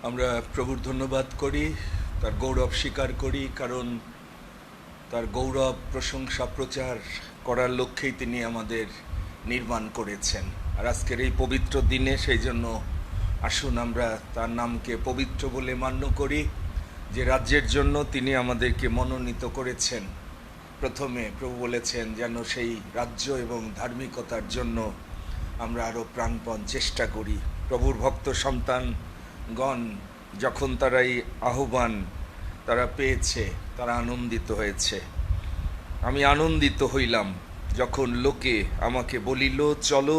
আমরা প্রভুর ধন্যবাদ করি, তার গৌরব স্বীকার করি, কারণ তার গৌরব প্রশংসা প্রচার করার লক্ষ্যেই তিনি আমাদের নির্মাণ করেছেন। আর আজকের এই পবিত্র দিনে সেই জন্য আসুন আমরা তার নামকে পবিত্র বলে মান্য করি, যে রাজ্যের জন্য তিনি আমাদেরকে মনোনীত করেছেন। প্রথমে প্রভু বলেছেন যেন সেই রাজ্য এবং ধার্মিকতার জন্য আমরা আরও প্রাণপণ চেষ্টা করি। প্রভুর ভক্ত সন্তানগণ যখন তারা এই আহ্বান তারা পেয়েছে, তারা আনন্দিত হয়েছে। আমি আনন্দিত হইলাম যখন লোকে আমাকে বলিল, চলো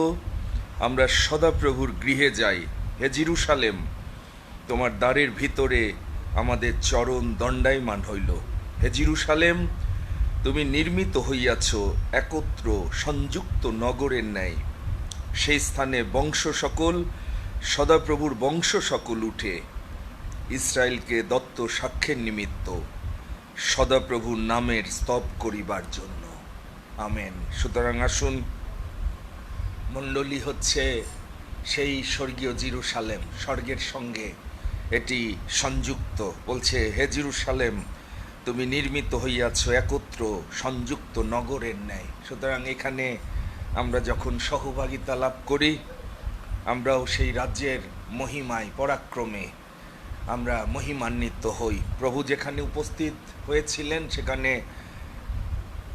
আমরা সদাপ্রভুর গৃহে যাই। হে জেরুসালেম, তোমার দ্বারের ভিতরে আমাদের চরণ দণ্ডায়মান হইল। হে জেরুসালেম, তুমি নির্মিত হইয়াছ একত্র সংযুক্ত নগরের ন্যায়। সেই স্থানে বংশ সকল, সদাপ্রভুর বংশ সকল উঠে ইসরায়েলকে দত্ত সাক্ষ্যের নিমিত্ত সদাপ্রভুর নামের স্তব করিবার জন্য। আমেন। সুতরাং আসুন, মণ্ডলী হচ্ছে সেই স্বর্গীয় জেরুসালেম, স্বর্গের সঙ্গে এটি সংযুক্ত। বলছে, হে জেরুসালেম, তুমি নির্মিত হইয়াছ একত্র সংযুক্ত নগরের ন্যায়। সুতরাং এখানে আমরা যখন সহভাগিতা লাভ করি, আমরাও সেই রাজ্যের মহিমায় পরাক্রমে আমরা মহিমান্বিত হই। প্রভু যেখানে উপস্থিত হয়েছিলেন সেখানে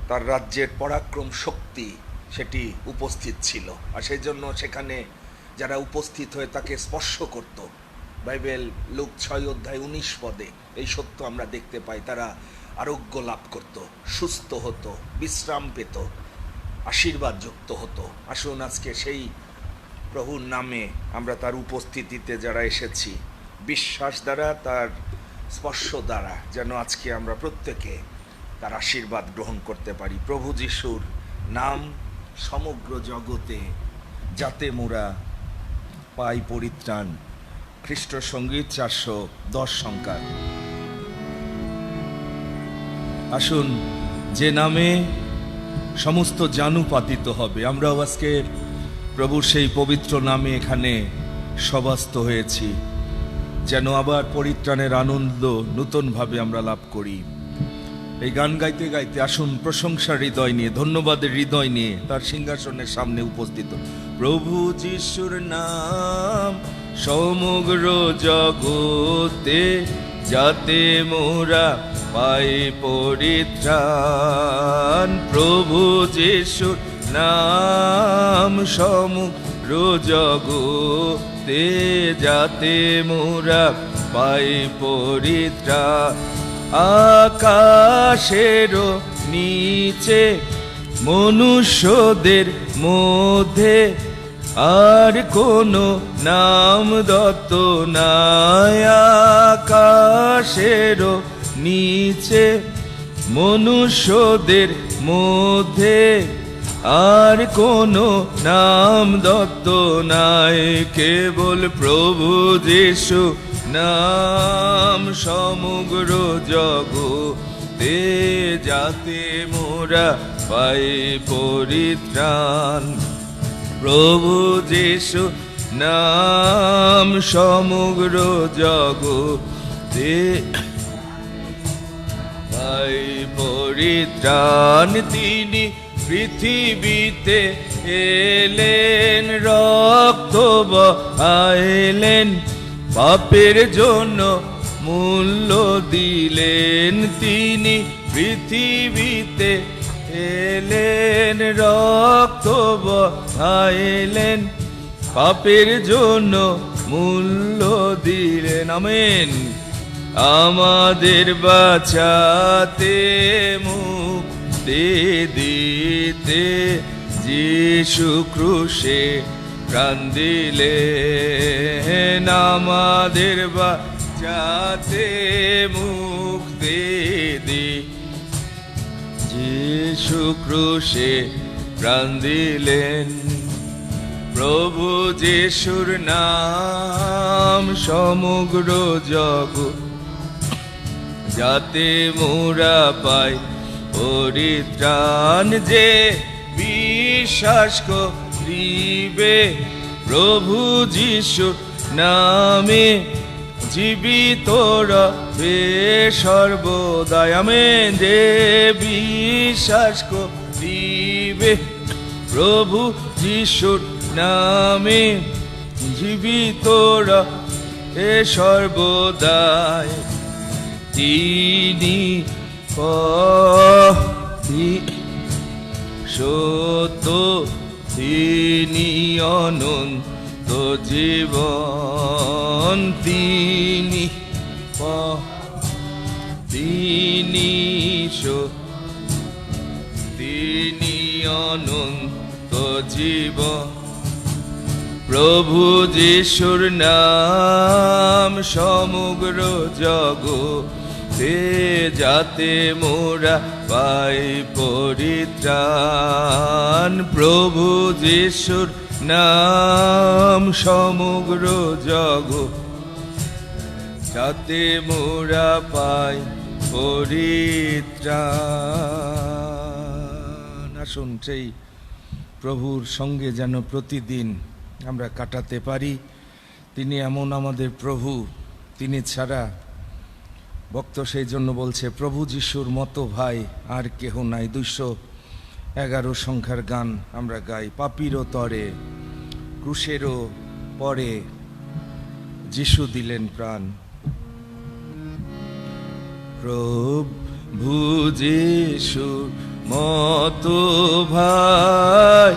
তার রাজ্যের পরাক্রম শক্তি সেটি উপস্থিত ছিল, আর সেই জন্য সেখানে যারা উপস্থিত হয়ে তাকে স্পর্শ করত, বাইবেল লুক 6:19 পদে এই সত্য আমরা দেখতে পাই, তারা আরোগ্য লাভ করত, সুস্থ হতো, বিশ্রাম পেত, আশীর্বাদ যুক্ত হতো। আসুন আজকে সেই প্রভুর নামে আমরা তার উপস্থিতিতে যারা এসেছি, বিশ্বাস দ্বারা, তার স্পর্শ দ্বারা যেন আজকে আমরা প্রত্যেকে তার আশীর্বাদ গ্রহণ করতে পারি। প্রভু যিশুর নাম সমগ্র জগতে, যাতে মোরা পাই পরিত্রাণ। খ্রিস্ট সঙ্গীত 410 সংখ্যা। আসুন, যে নামে সমস্ত জানু পাতিত হবে, আমরাও আজকে প্রভুর সেই পবিত্র নামে এখানে সভাস্থ হয়েছি, যেন আবার পরিত্রাণের আনন্দ নূতনভাবে আমরা লাভ করি। এই গান গাইতে গাইতে আসুন প্রশংসার হৃদয় নিয়ে, ধন্যবাদের হৃদয় নিয়ে তার সিংহাসনের সামনে উপস্থিত। প্রভু যিশুর নাম সমগ্র জগতে, যাতে মোরা পাই পরিত্রাণ। প্রভু যিশুর নাম সমগ্র জগতে, যাতে মোরা পাই পরিত্রাণ। আকাশেরও নিচে মনুষ্যদের মধ্যে আর কোনো নাম দত্ত নাই। আকাশেরও নিচে মনুষ্যদের মধ্যে আর কোনো নাম দত্ত নাই, কেবল প্রভু যিশু নাম সমগ্র জগতে, যাতে মোরা পাই পরিত্রাণ। প্রভু যিশু নাম সমগ্র জগতে পাই পরিত্রাণ। তিনি পৃথিবীতে এলেন, রক্ত বহাইলেন, পাপের জন্য মূল্য দিলেন। তিনি পৃথিবীতে এলেন, রক্ত বহাইলেন, পাপের জন্য মূল্য দিলেন। আমেন। আমাদের বাঁচাতে মুক্তি দিতে যিশু ক্রুশে প্রাণ দিলেন। আমাদের বাঁচাতে মুক্তি দি যিশু ক্রুশে প্রাণ দিলেন। প্রভু যিশুর নাম সমগ্র জগৎ, যাতে মোরা পাই পরিত্রাণ। যে বিশ্বাস করিবে প্রভু যিশু নামে, জীবিত রবে সর্বদাই। আমেন। যে বিশ্বাস করিবে প্রভু যিশুর নামে, জীবিত রবে সর্বদাই। তিনি সত্য, তিনি অনন্ত জীবন, তিনি তিনি অনন্ত জীবন। প্রভু যিশুর নাম সমগ্র জগতে, যাতে মোরা পাই পরিত্রাণ। প্রভু যিশুর নাম সমগ্র জগৎ, যাতে মোরা পাই পরিত্রাণ। আসুন সেই প্রভুর সঙ্গে যেন প্রতিদিন আমরা কাটাতে পারি। তিনি এমন আমাদের প্রভু, তিনি ছাড়া ভক্ত সেই জন্য বলছে প্রভু যিশুর মতো ভাই আর কেহ নাই। 211 সংখ্যার গান আমরা গাই। পাপীরও তরে ক্রুশেরও পরে যিশু দিলেন প্রাণ। প্রভু যিশুর মতো ভাই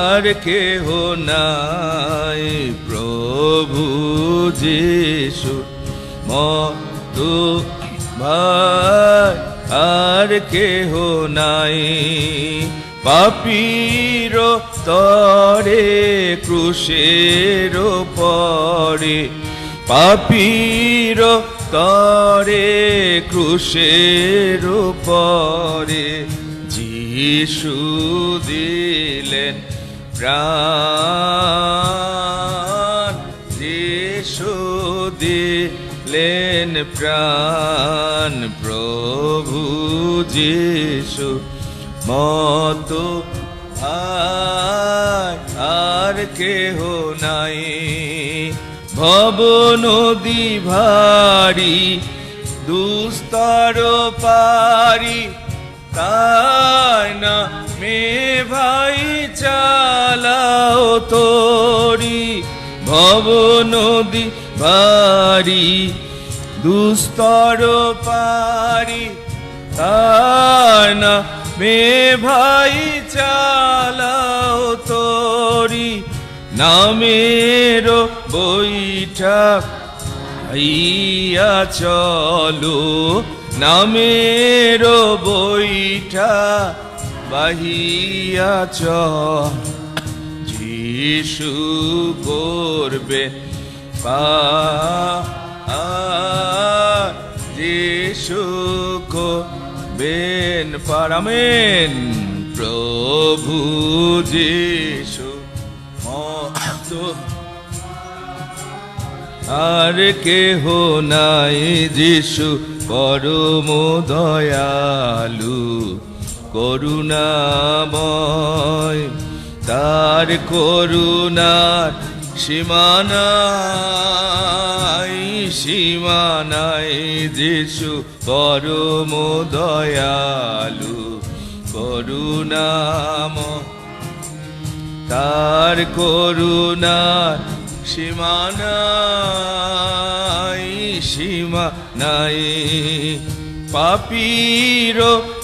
আর কেহ নাই। প্রভু যিশুর মতো ভাই আর কেহ নাই। পাপীর তরে ক্রুশের পরে, পাপীর তরে ক্রুশের পরে যিশু দিলেন প্রাণ, যিশু দিলেন প্রাণ। প্রভু যিশু মতো আর কেহ নাই। ভব নদী ভারী দুস্তর পারি, তাই না মে ভাই চালাও তোরি। ভব নদী ভারী দুস্তর পারি, তাই না মে ভাই চালাও তোরি। নামের বৈঠা হইয়া চলো, নামের বৈঠা বাহিয়া চল। যিশু করবে পার, যিশু করবেন পার। আমেন। প্রভু যিশু মতো আর কেহ নাই। যিশু পরম দয়ালু করুণাময়, তার করুণার সীমানাই সীমানাই। যিশু পরম দয়ালু করুণাময়, তার করুণার সীমানাই সীমানাই। পাপীর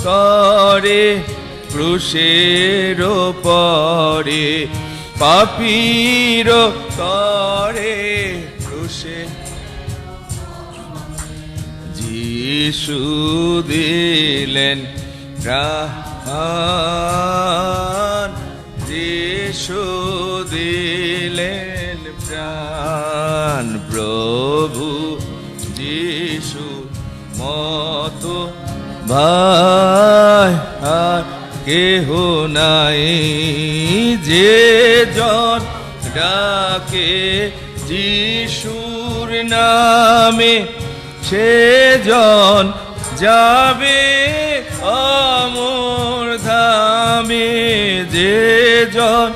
তরে ক্রুশের পরে, পাপীর তরে ক্রুশে যিশু দিলেন প্রাণ, যিশু দিলেন প্রাণ। প্রভু যিশু মতো ভাই আর কেহ নাই। যে জন ডাকে যিশুর নামে, সে জন যাবে অমর ধামে। যে জন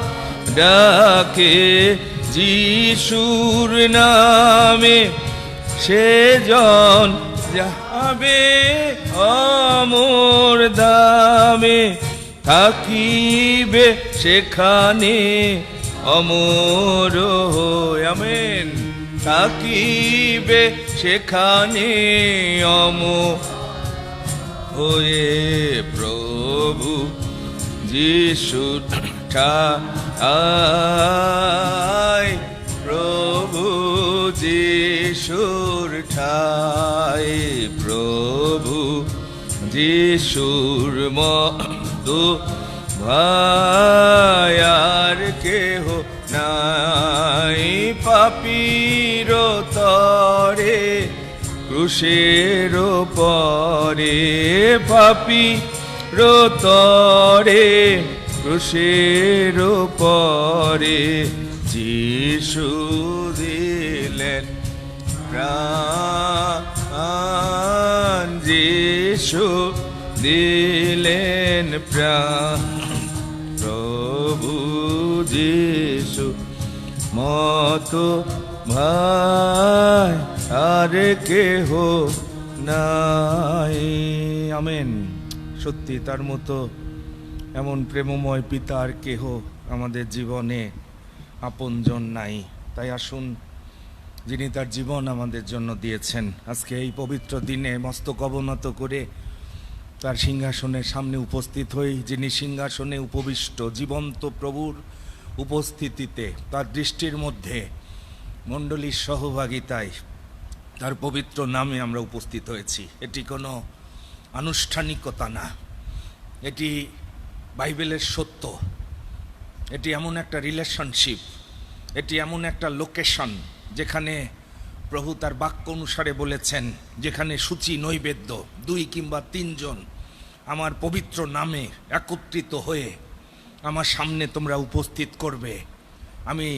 ডাকে যিশুর নামে, সেজন যাবে অমর দামে, থাকিবে সেখানে অমর হয়ে। আমেন। থাকিবে সেখানে অমর হয়ে প্রভু যিশু ঠাই, প্রভু যিশুর ঠাই, প্রভু যিশুর মতো ভাই আর কেহ নাই। পাপীর তরে ক্রুশের পরে, পাপীর তরে ক্রুশের পরে যিশু দিলেন প্রাণ, যিশু দিলেন প্রাণ, প্রভু যিশু মতো ভাই আর কেহ নাই। আমেন। সত্যি তার মতো এমন প্রেমময় পিতার কেহ আমাদের জীবনে আপনজন নাই। তাই আসুন, যিনি তার জীবন আমাদের জন্য দিয়েছেন, আজকে এই পবিত্র দিনে মস্তক অবনত করে তার সিংহাসনের সামনে উপস্থিত হই। যিনি সিংহাসনে উপবিষ্ট জীবন্ত প্রভুর উপস্থিতিতে, তার দৃষ্টির মধ্যে মণ্ডলীর সহভাগিতায় তার পবিত্র নামে আমরা উপস্থিত হয়েছি। এটি কোনো আনুষ্ঠানিকতা না, এটি বাইবেলের সত্য। এটি এমন একটা রিলেশনশিপ, এটি এমন একটা লোকেশন যেখানে প্রভু তার বাক্য অনুসারে বলেছেন, যেখানে সূচি নৈবেদ্য 2 কিংবা 3 জন আমার পবিত্র নামে একত্রিত হয়ে আমার সামনে তোমরা উপস্থিত করবে, আমি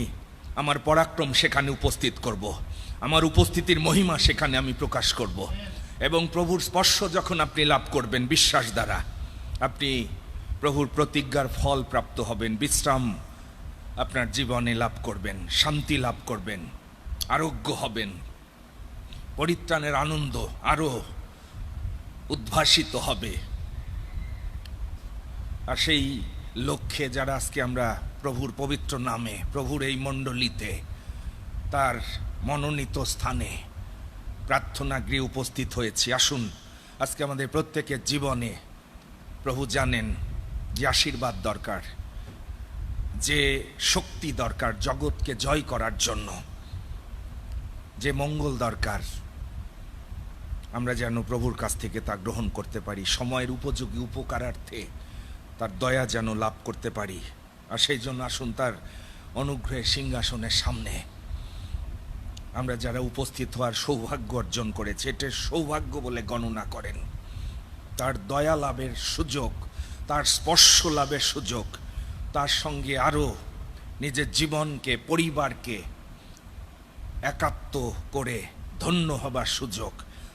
আমার পরাক্রম সেখানে উপস্থিত করব, আমার উপস্থিতির মহিমা সেখানে আমি প্রকাশ করব। এবং প্রভুর স্পর্শ যখন আপনি লাভ করবেন বিশ্বাস দ্বারা, আপনি প্রভুর প্রতিজ্ঞার ফল প্রাপ্ত হবেন, বিশ্রাম আপনার জীবনে লাভ করবেন, শান্তি লাভ করবেন, আরোগ্য হবেন, পরিত্রাণের আনন্দ আরো উদ্ভাসিত হবে। আর সেই লক্ষ্যে যারা আজকে আমরা প্রভুর পবিত্র নামে, প্রভুর এই মণ্ডলীতে, তার মনোনীত স্থানে প্রার্থনা গৃহে উপস্থিত হয়েছি, আসুন আজকে আমাদের প্রত্যেকের জীবনে প্রভু জানেন যে আশীর্বাদ দরকার, যে শক্তি দরকার জগৎকে জয় করার জন্য, যে মঙ্গল দরকার, আমরা যেন প্রভুর কাছ থেকে তা গ্রহণ করতে পারি, সময়ের উপযোগী উপকারার্থে তার দয়া যেন লাভ করতে পারি। আর সেই জন্য আসুন তার অনুগ্রহের সিংহাসনের সামনে আমরা যারা উপস্থিত হওয়ার সৌভাগ্য অর্জন করেছি, এটা সৌভাগ্য বলে গণনা করেন। তার দয়া লাভের সুযোগ, তার স্পর্শ লাভের সুযোগ, তার সঙ্গে আরও নিজের জীবনকে, পরিবারকে একাত্ম করে ধন্য হবার সুযোগ,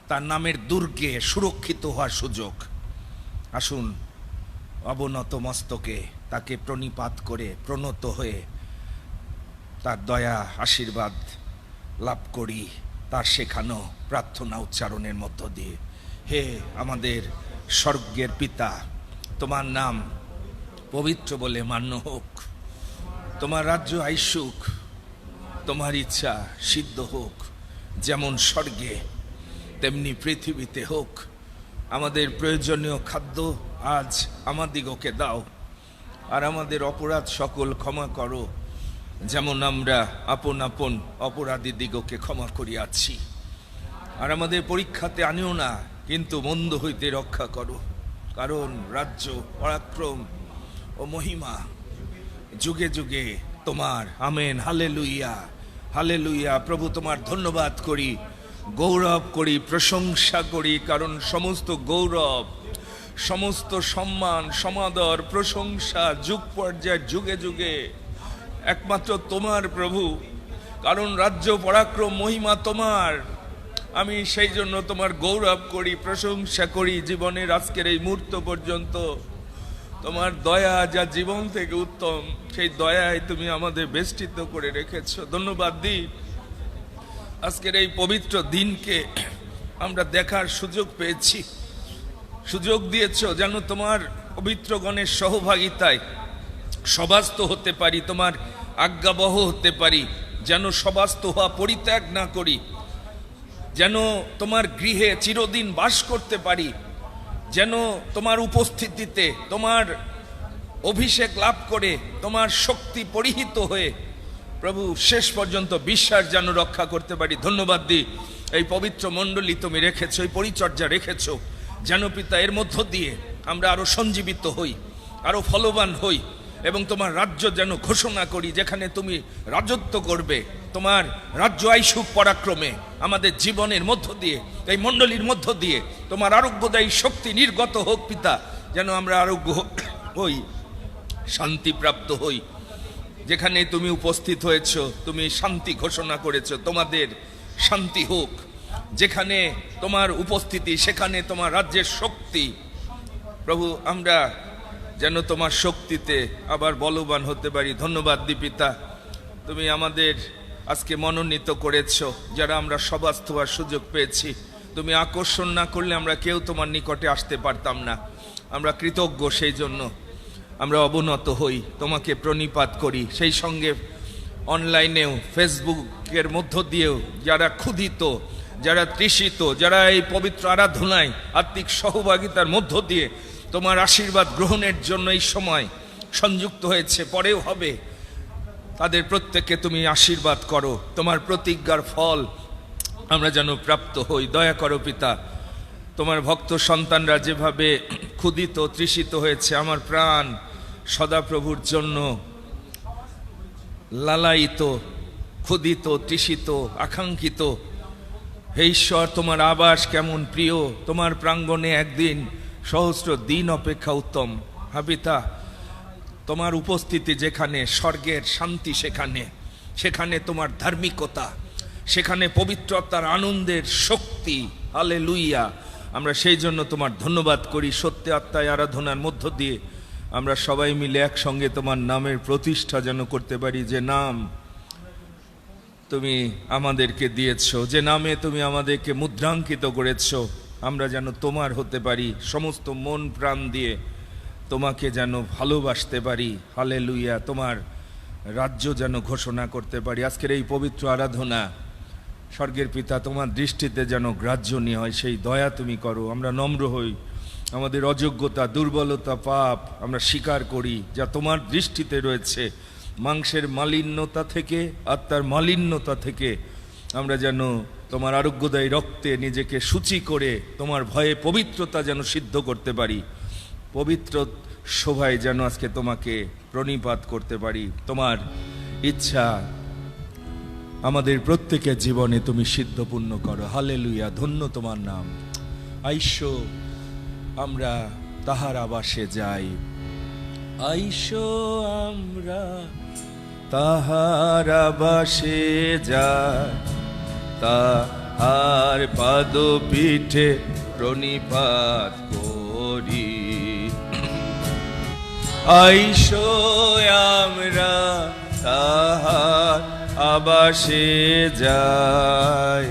তার নামের দুর্গে সুরক্ষিত হওয়ার সুযোগ। আসুন অবনত মস্তকে তাকে প্রণিপাত করে প্রণত হয়ে তার দয়া আশীর্বাদ লাভ করি, তার শেখানো প্রার্থনা উচ্চারণের মধ্য দিয়ে। হে আমাদের স্বর্গের পিতা, তোমার নাম পবিত্র বলে মান্য হোক, তোমার রাজ্য আইসুক, তোমার ইচ্ছা সিদ্ধ হোক, যেমন স্বর্গে তেমনি পৃথিবীতে হোক। আমাদের প্রয়োজনীয় খাদ্য আজ আমাদিগকে দাও, আর আমাদের অপরাধ সকল ক্ষমা করো, যেমন আমরা আপন আপন অপরাধী দিগকে ক্ষমা করিয়াছি। আর আমাদের পরীক্ষাতে আনিও না, কিন্তু মন্দ হইতে রক্ষা করো, কারণ রাজ্য, পরাক্রম ও মহিমা যুগে যুগে তোমার। আমেন। Hallelujah, hallelujah. প্রভু তোমার ধন্যবাদ করি, গৌরব করি, প্রশংসা করি, কারণ সমস্ত গৌরব, সমস্ত সম্মান, সমাদর, প্রশংসা যুগ পর্যায়ে যুগে যুগে একমাত্র তোমার প্রভু, কারণ রাজ্য, পরাক্রম, মহিমা তোমার। আমি সেই জন্য তোমার গৌরব করি, প্রশংসা করি জীবনের আজকের এই মুহূর্ত পর্যন্ত। তোমার দয়া যা জীবন থেকে উত্তম, সেই দয়ায় তুমি আমাদের বেষ্টিত করে রেখেছ। ধন্যবাদ দিই আজকের এই পবিত্র দিনকে আমরা দেখার সুযোগ পেয়েছি, সুযোগ দিয়েছ যেন তোমার পবিত্রগণের সহভাগিতায় সবাস্ত হতে পারি, তোমার আজ্ঞাবহ হতে পারি, যেন সবাস্ত হওয়া পরিত্যাগ না করি, যেন তোমার গৃহে চিরদিন বাস করতে পারি, যেন তোমার উপস্থিতিতে তোমার অভিষেক লাভ করে তোমার শক্তি পরিহিত হয়ে প্রভু শেষ পর্যন্ত বিশ্বাস যেন রক্ষা করতে পারি। ধন্যবাদ দিই, এই পবিত্র মণ্ডলী তুমি রেখেছো, এই পরিচর্যা রেখেছো, যেন পিতা এর মধ্য দিয়ে আমরা আরো সঞ্জীবিত হই, আরো ফলবান হই এবং তোমার রাজ্য যেন ঘোষণা করি, যেখানে তুমি রাজত্ব করবে, তোমার রাজ্য আইসুক পরাক্রমে আমাদের জীবনের মধ্য দিয়ে, এই মণ্ডলীর মধ্য দিয়ে তোমার আরোগ্যদায়ী শক্তি নির্গত হোক পিতা, যেন আমরা আরোগ্য হই, শান্তিপ্রাপ্ত হই। যেখানে তুমি উপস্থিত হয়েছ তুমি শান্তি ঘোষণা করেছো, তোমাদের শান্তি হোক। যেখানে তোমার উপস্থিতি সেখানে তোমার রাজ্যের শক্তি। প্রভু আমরা যেন তোমার শক্তিতে আবার বলবান হতে পারি। ধন্যবাদ দি পিতা, তুমি আমাদের আজকে মনোনীত করেছো, যারা আমরা সবাস্ত হওয়ার সুযোগ পেয়েছি। তুমি আকর্ষণ না করলে আমরা কেউ তোমার নিকটে আসতে পারতাম না। আমরা কৃতজ্ঞ, সেই জন্য আমরা অবনত হই, তোমাকে প্রণিপাত করি। সেই সঙ্গে অনলাইনেও ফেসবুকের মধ্য দিয়েও যারা ক্ষুধিত, যারা তৃষিত, যারা এই পবিত্র আরাধনায় আত্মিক সহভাগিতার মধ্য দিয়ে তোমার আশীর্বাদ গ্রহণের জন্য এই সময় সংযুক্ত হয়েছে, পরেও হবে, তাদের প্রত্যেককে তুমি আশীর্বাদ করো। তোমার প্রতিজ্ঞার ফল আমরা যেন প্রাপ্ত হই। দয়া করো পিতা, তোমার ভক্ত সন্তানরা যেভাবে ক্ষুধিত তৃষিত হয়েছে, আমার প্রাণ সদাপ্রভুর জন্য লালায়িত, ক্ষুধিত তৃষিত আকাঙ্ক্ষিত। হে ঈশ্বর, তোমার আবাস কেমন প্রিয়, তোমার প্রাঙ্গণে একদিন সহস্র দিন অপেক্ষা উত্তম। হ্যাঁ পিতা, তোমার উপস্থিতি যেখানে, স্বর্গের শান্তি সেখানে, সেখানে তোমার ধার্মিকতা, সেখানে পবিত্রতার আনন্দের শক্তি। হালেলুইয়া, আমরা সেই জন্য তোমার ধন্যবাদ করি। সত্যি আত্মায় আরাধনার মধ্য দিয়ে আমরা সবাই মিলে একসঙ্গে তোমার নামের প্রতিষ্ঠা যেন করতে পারি, যে নাম তুমি আমাদেরকে দিয়েছো, যে নামে তুমি আমাদেরকে মুদ্রাঙ্কিত করেছো। আমরা যেন তোমার হতে পারি, সমস্ত মন প্রাণ দিয়ে তোমাকে যেন ভালোবাসতে পারি। হালেলুইয়া, তোমার রাজ্য যেন ঘোষণা করতে পারি। আজকের এই পবিত্র আরাধনা স্বর্গের পিতা তোমার দৃষ্টিতে যেন গ্রাহ্য নিয়ে হয়, সেই দয়া তুমি করো। আমরা নম্র হই, আমাদের অযোগ্যতা, দুর্বলতা, পাপ আমরা স্বীকার করি, যা তোমার দৃষ্টিতে রয়েছে। মাংসের মালিন্যতা থেকে, আত্মার মালিন্যতা থেকে আমরা যেন তোমার আরোগ্যদায়ী রক্তে নিজেকে শুচি করে তোমার ভয়ে পবিত্রতা যেন সিদ্ধ করতে পারি। পবিত্র শোভায় যেন আজকে তোমাকে প্রণিপাত করতে পারি। তোমার ইচ্ছা আমাদের প্রত্যেকের জীবনে তুমি সিদ্ধপূর্ণ করো। হালেলুয়া, ধন্য তোমার নাম। আইসো আমরা তাহার আবাসে যাই, আইসো আমরা তাহার আবাসে যাই, তাহার পাদপীঠে প্রণিপাত করি। আইসো আমরা তাহার আবাসে যাই,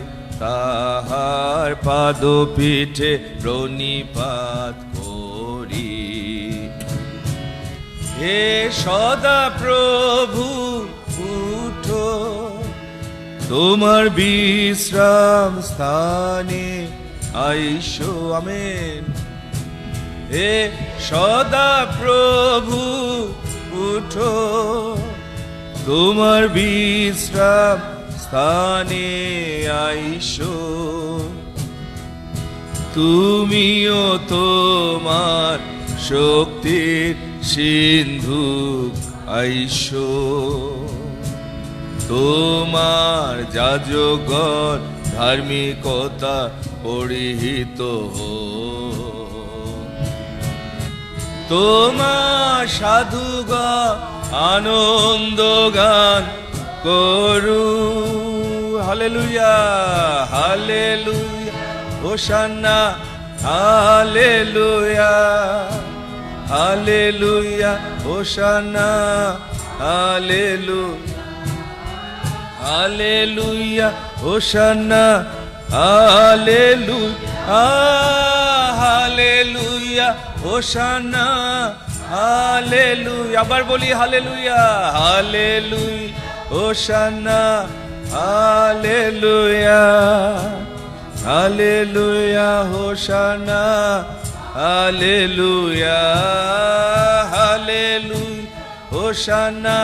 তাহার পাদপীঠে প্রণিপাত করি। হে সদা প্রভু উঠো তোমার বিশ্রাম স্থানে, আইসো আমেন। হে সদা প্রভু উঠো তোমার বিশ্রাম স্থানে, আইসো। তুমিও তোমার শক্তির সিন্ধু, আইসো। তোমার যাজগণ ধার্মিকতা পরিহিত তোমার সাধুগণ আনন্দ গান করু। Hallelujah, hallelujah, hosanna, hallelujah, hallelujah, hosanna, hallelujah, hallelujah hosanna hallelujah hallelujah hosanna hallelujah আবার বলি hallelujah hallelujah hosanna hallelujah hallelujah hosanna hallelujah hallelujah hosanna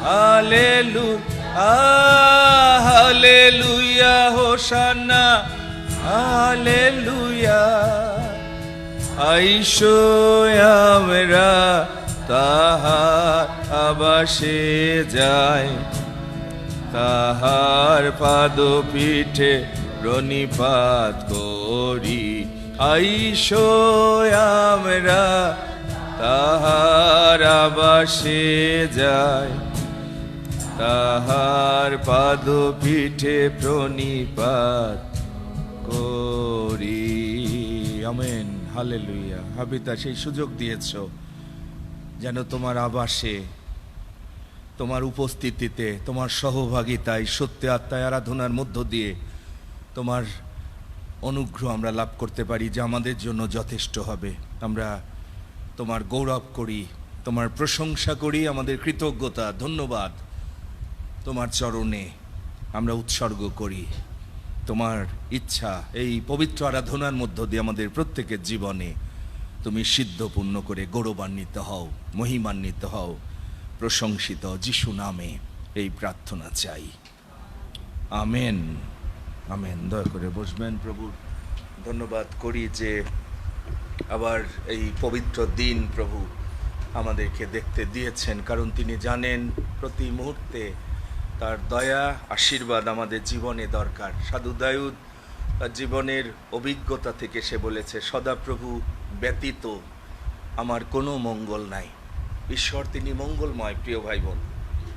hallelujah hallelujah hosanna hallelujah আইসো আমরা তাহার আবাসে যাই তাহার পাদপীঠে প্রণিপাত করি আইসো আমরা তাহার আবাসে যাই তাহার পাদপীঠে প্রণিপাত করি আমেন হালেলুয়া। হাবিতা সেই সুযোগ দিয়েছ যেন তোমার আবাসে তোমার উপস্থিতিতে তোমার সহভাগিতায় সত্য আত্মায় আরাধনার মধ্য দিয়ে তোমার অনুগ্রহ আমরা লাভ করতে পারি, যা আমাদের জন্য যথেষ্ট হবে। আমরা তোমার গৌরব করি, তোমার প্রশংসা করি, আমাদের কৃতজ্ঞতা ধন্যবাদ তোমার চরণে আমরা উৎসর্গ করি। তোমার ইচ্ছা এই পবিত্র আরাধনার মধ্য দিয়ে আমাদের প্রত্যেকের জীবনে তুমি সিদ্ধপূর্ণ করে গৌরবান্বিত হও, মহিমান্বিত হও, প্রশংসিত যিশু নামে এই প্রার্থনা চাই, আমেন আমেন। দয়া করে বসবেন। প্রভুর ধন্যবাদ করি যে আবার এই পবিত্র দিন প্রভু আমাদেরকে দেখতে দিয়েছেন, কারণ তিনি জানেন প্রতি মুহূর্তে তার দয়া আশীর্বাদ আমাদের জীবনে দরকার। সাধু দাউদ তার জীবনের অভিজ্ঞতা থেকে সে বলেছে, সদাপ্রভু ব্যতীত আমার কোনো মঙ্গল নাই। ঈশ্বর তিনি মঙ্গলময়। প্রিয় ভাই বোন,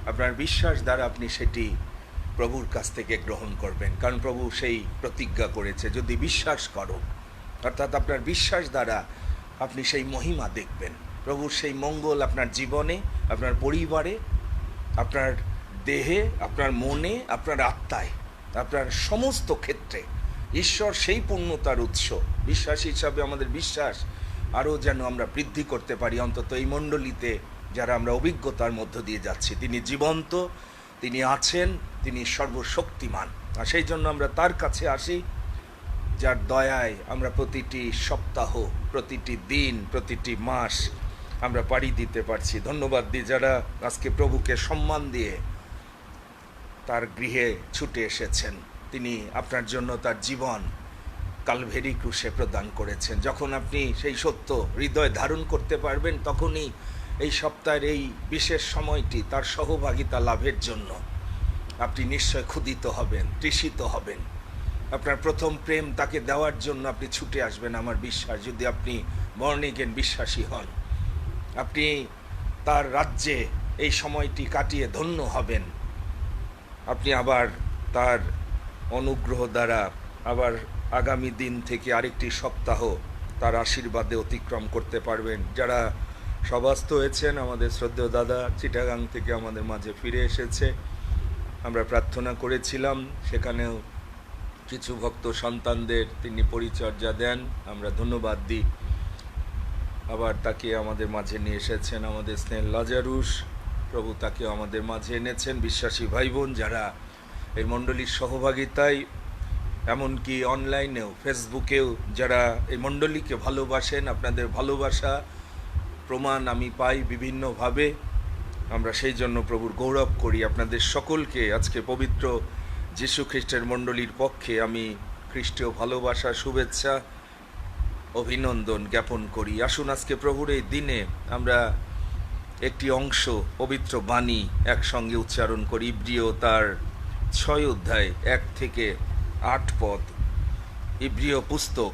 আপনার বিশ্বাস দ্বারা আপনি সেটি প্রভুর কাছ থেকে গ্রহণ করবেন, কারণ প্রভু সেই প্রতিজ্ঞা করেছে, যদি বিশ্বাস করো, অর্থাৎ আপনার বিশ্বাস দ্বারা আপনি সেই মহিমা দেখবেন। প্রভুর সেই মঙ্গল আপনার জীবনে, আপনার পরিবারে, আপনার দেহে, আপনার মনে, আপনার আত্মায়, আপনার সমস্ত ক্ষেত্রে ঈশ্বর সেই পূর্ণতার উৎস। বিশ্বাসী হিসাবে আমাদের বিশ্বাস আরও যেন আমরা বৃদ্ধি করতে পারি, অন্তত এই মণ্ডলীতে যারা আমরা অভিজ্ঞতার মধ্য দিয়ে যাচ্ছি। তিনি জীবন্ত, তিনি আছেন, তিনি সর্বশক্তিমান। আর সেই জন্য আমরা তার কাছে আসি, যার দয়ায় আমরা প্রতিটি সপ্তাহ, প্রতিটি দিন, প্রতিটি মাস আমরা পাড়ি দিতে পারছি। ধন্যবাদ দিই যারা আজকে প্রভুকে সম্মান দিয়ে তার গৃহে ছুটে এসেছেন। তিনি আপনার জন্য তার জীবন কালভেরি ক্রুশে প্রদান করেছেন। যখন আপনি সেই সত্য হৃদয় ধারণ করতে পারবেন, তখনই এই সপ্তাহের এই বিশেষ সময়টি তার সহভাগিতা লাভের জন্য আপনি নিশ্চয় ক্ষুধিত হবেন, তৃষিত হবেন। আপনার প্রথম প্রেম তাকে দেওয়ার জন্য আপনি ছুটে আসবেন। আমার বিশ্বাস, যদি আপনি বর্ন এগেইন বিশ্বাসী হন, আপনি তার রাজ্যে এই সময়টি কাটিয়ে ধন্য হবেন। আপনি আবার তার অনুগ্রহ দ্বারা আবার আগামী দিন থেকে আরেকটি সপ্তাহ তার আশীর্বাদে অতিক্রম করতে পারবেন। যারা সভাস্থ হয়েছেন, আমাদের শ্রদ্ধেয় দাদা চিটাগাং থেকে আমাদের মাঝে ফিরে এসেছে, আমরা প্রার্থনা করেছিলাম, সেখানেও কিছু ভক্ত সন্তানদের তিনি পরিচর্যা দেন, আমরা ধন্যবাদ দিই। আবার তাকে আমাদের মাঝে নিয়ে এসেছেন আমাদের স্নেহ লাজারুস, প্রভু তাকে আমাদের মাঝে এনেছেন। বিশ্বাসী ভাই বোন যারা এই মণ্ডলীর সহভাগিতায়, এমনকি অনলাইনেও, ফেসবুকেও যারা এই মণ্ডলীকে ভালোবাসেন, আপনাদের ভালোবাসা প্রমাণ আমি পাই বিভিন্নভাবে। আমরা সেই জন্য প্রভুর গৌরব করি। আপনাদের সকলকে আজকে পবিত্র যীশু খ্রিস্টের মণ্ডলীর পক্ষে আমি খ্রিস্টীয় ভালোবাসা, শুভেচ্ছা, অভিনন্দন জ্ঞাপন করি। আসুন আজকে প্রভুর এই দিনে আমরা একটি অংশ পবিত্র বাণী একসঙ্গে উচ্চারণ করি। ইব্রিয় তার 6 অধ্যায় 1 থেকে 8 পদ। ইব্রিয় পুস্তক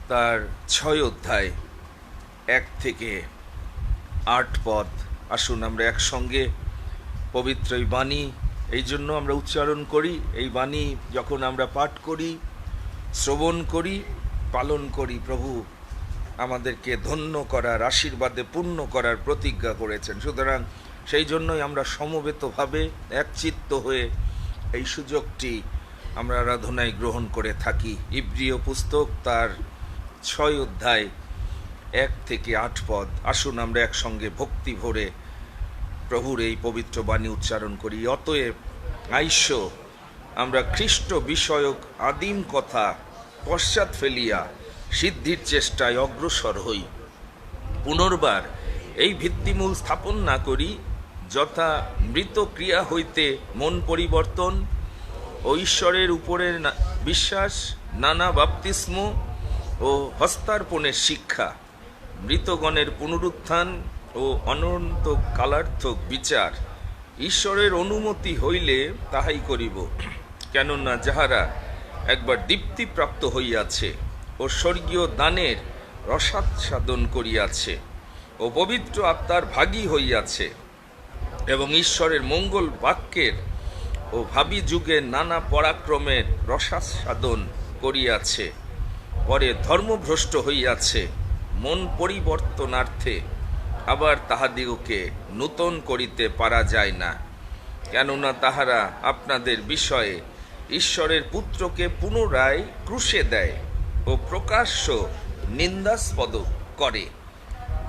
তার 6 অধ্যায় 1 থেকে 8 পদ। আসুন আমরা একসঙ্গে পবিত্র এই বাণী এই জন্য আমরা উচ্চারণ করি। এই বাণী যখন আমরা পাঠ করি, শ্রবণ করি, পালন করি, প্রভু আমাদেরকে ধন্য করার, আশীর্বাদে পূর্ণ করার প্রতিজ্ঞা করেছেন। সুতরাং সেই জন্যই আমরা সমবেতভাবে একচিত্ত হয়ে এই সুযোগটি আমরা আরাধনায় গ্রহণ করে থাকি। ইব্রিয় পুস্তক তার 6 অধ্যায় 1 থেকে 8 পদ। আসুন আমরা একসঙ্গে ভক্তি ভরে প্রভুর এই পবিত্র বাণী উচ্চারণ করি। অতএব আইস্য আমরা খ্রিস্ট বিষয়ক আদিম কথা পশ্চাৎ ফেলিয়া সিদ্ধির চেষ্টায় অগ্রসর হই। পুনর্বার এই ভিত্তিমূল স্থাপন না করি, যথা মৃত ক্রিয়া হইতে মন পরিবর্তন ও ঈশ্বরের উপরের বিশ্বাস, নানা বাপ্তিস্ম ও হস্তার্পণের শিক্ষা, মৃতগণের পুনরুত্থান ও অনন্ত কালার্থক বিচার, ঈশ্বরের অনুমতি হইলে তাহাই করিব। কেননা যাহারা একবার দীপ্তিপ্রাপ্ত হইয়াছে ও স্বর্গীয় দানের রসাস্বাদন করিয়াছে ও পবিত্র আত্মার ভাগী হইয়াছে এবং ঈশ্বরের মঙ্গল বাক্যের ও ভাবি যুগের নানা পরাক্রমের রসাস্বাদন করিয়াছে, পরে ধর্মভ্রষ্ট হইয়াছে, মন পরিবর্তনার্থে আবার তাহাদিগকে নূতন করিতে পারা যায় না। কেননা তাহারা আপনাদের বিষয়ে ঈশ্বরের পুত্রকে পুনরায় ক্রুশে দেয় ও প্রকাশ্য নিন্দাস্পদ করে।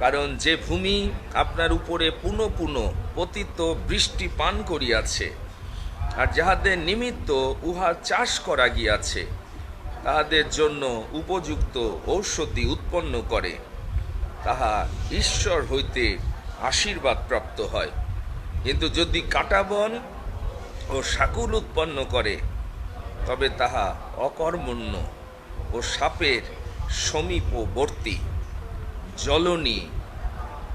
কারণ যে ভূমি আপনার উপরে পুনঃ পুনঃ পতিত বৃষ্টি পান করিয়াছে, আর যাহাদের নিমিত্ত উহা চাষ করা গিয়াছে, তাহাদের জন্য উপযুক্ত ঔষধি উৎপন্ন করে, তাহা ঈশ্বর হইতে আশীর্বাদ প্রাপ্ত হয়। কিন্তু যদি কাঁটাবন ও শাকুল উৎপন্ন করে, তবে তাহা অকর্মণ্য ও সাপের সমীপবর্তী, জ্বলনি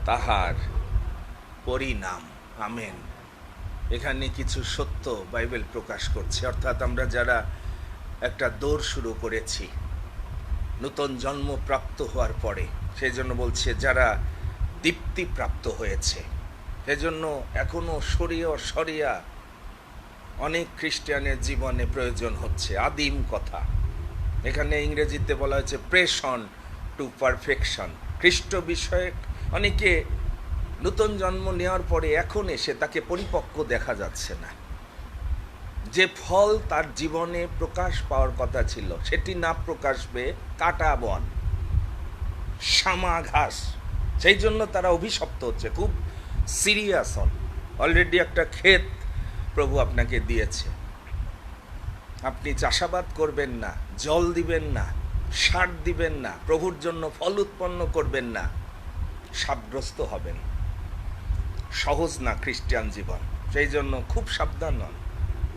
তাহার পরিণাম। আমেন। এখানে কিছু সত্য বাইবেল প্রকাশ করছে। অর্থাৎ আমরা যারা একটা দৌড় শুরু করেছি নূতন জন্ম প্রাপ্ত হওয়ার পরে, সেই জন্য বলছে যারা দীপ্তি প্রাপ্ত হয়েছে, সেজন্য এখনো সরিয়া অনেক খ্রিস্টানের জীবনে প্রয়োজন হচ্ছে আদিম কথা। এখানে ইংরেজিতে বলা হয়েছে প্রেশন টু পারফেকশন। খ্রিস্ট বিষয়ে অনেকে নূতন জন্ম নেওয়ার পরে এখন এসে তাকে পরিপক্ক দেখা যাচ্ছে না। যে ফল তার জীবনে প্রকাশ পাওয়ার কথা ছিল সেটি না প্রকাশ পেয়ে কাটা বন, শামা ঘাস, সেই জন্য তারা অভিশপ্ত হচ্ছে। খুব সিরিয়াস হন। অলরেডি একটা ক্ষেত প্রভু আপনাকে দিয়েছে, আপনি চাষাবাদ করবেন না, জল দিবেন না, সার দিবেন না, প্রভুর জন্য ফল উৎপন্ন করবেন না, সাপগ্রস্ত হবেন। সহজ না খ্রিস্টান জীবন, সেই জন্য খুব সাবধান হন।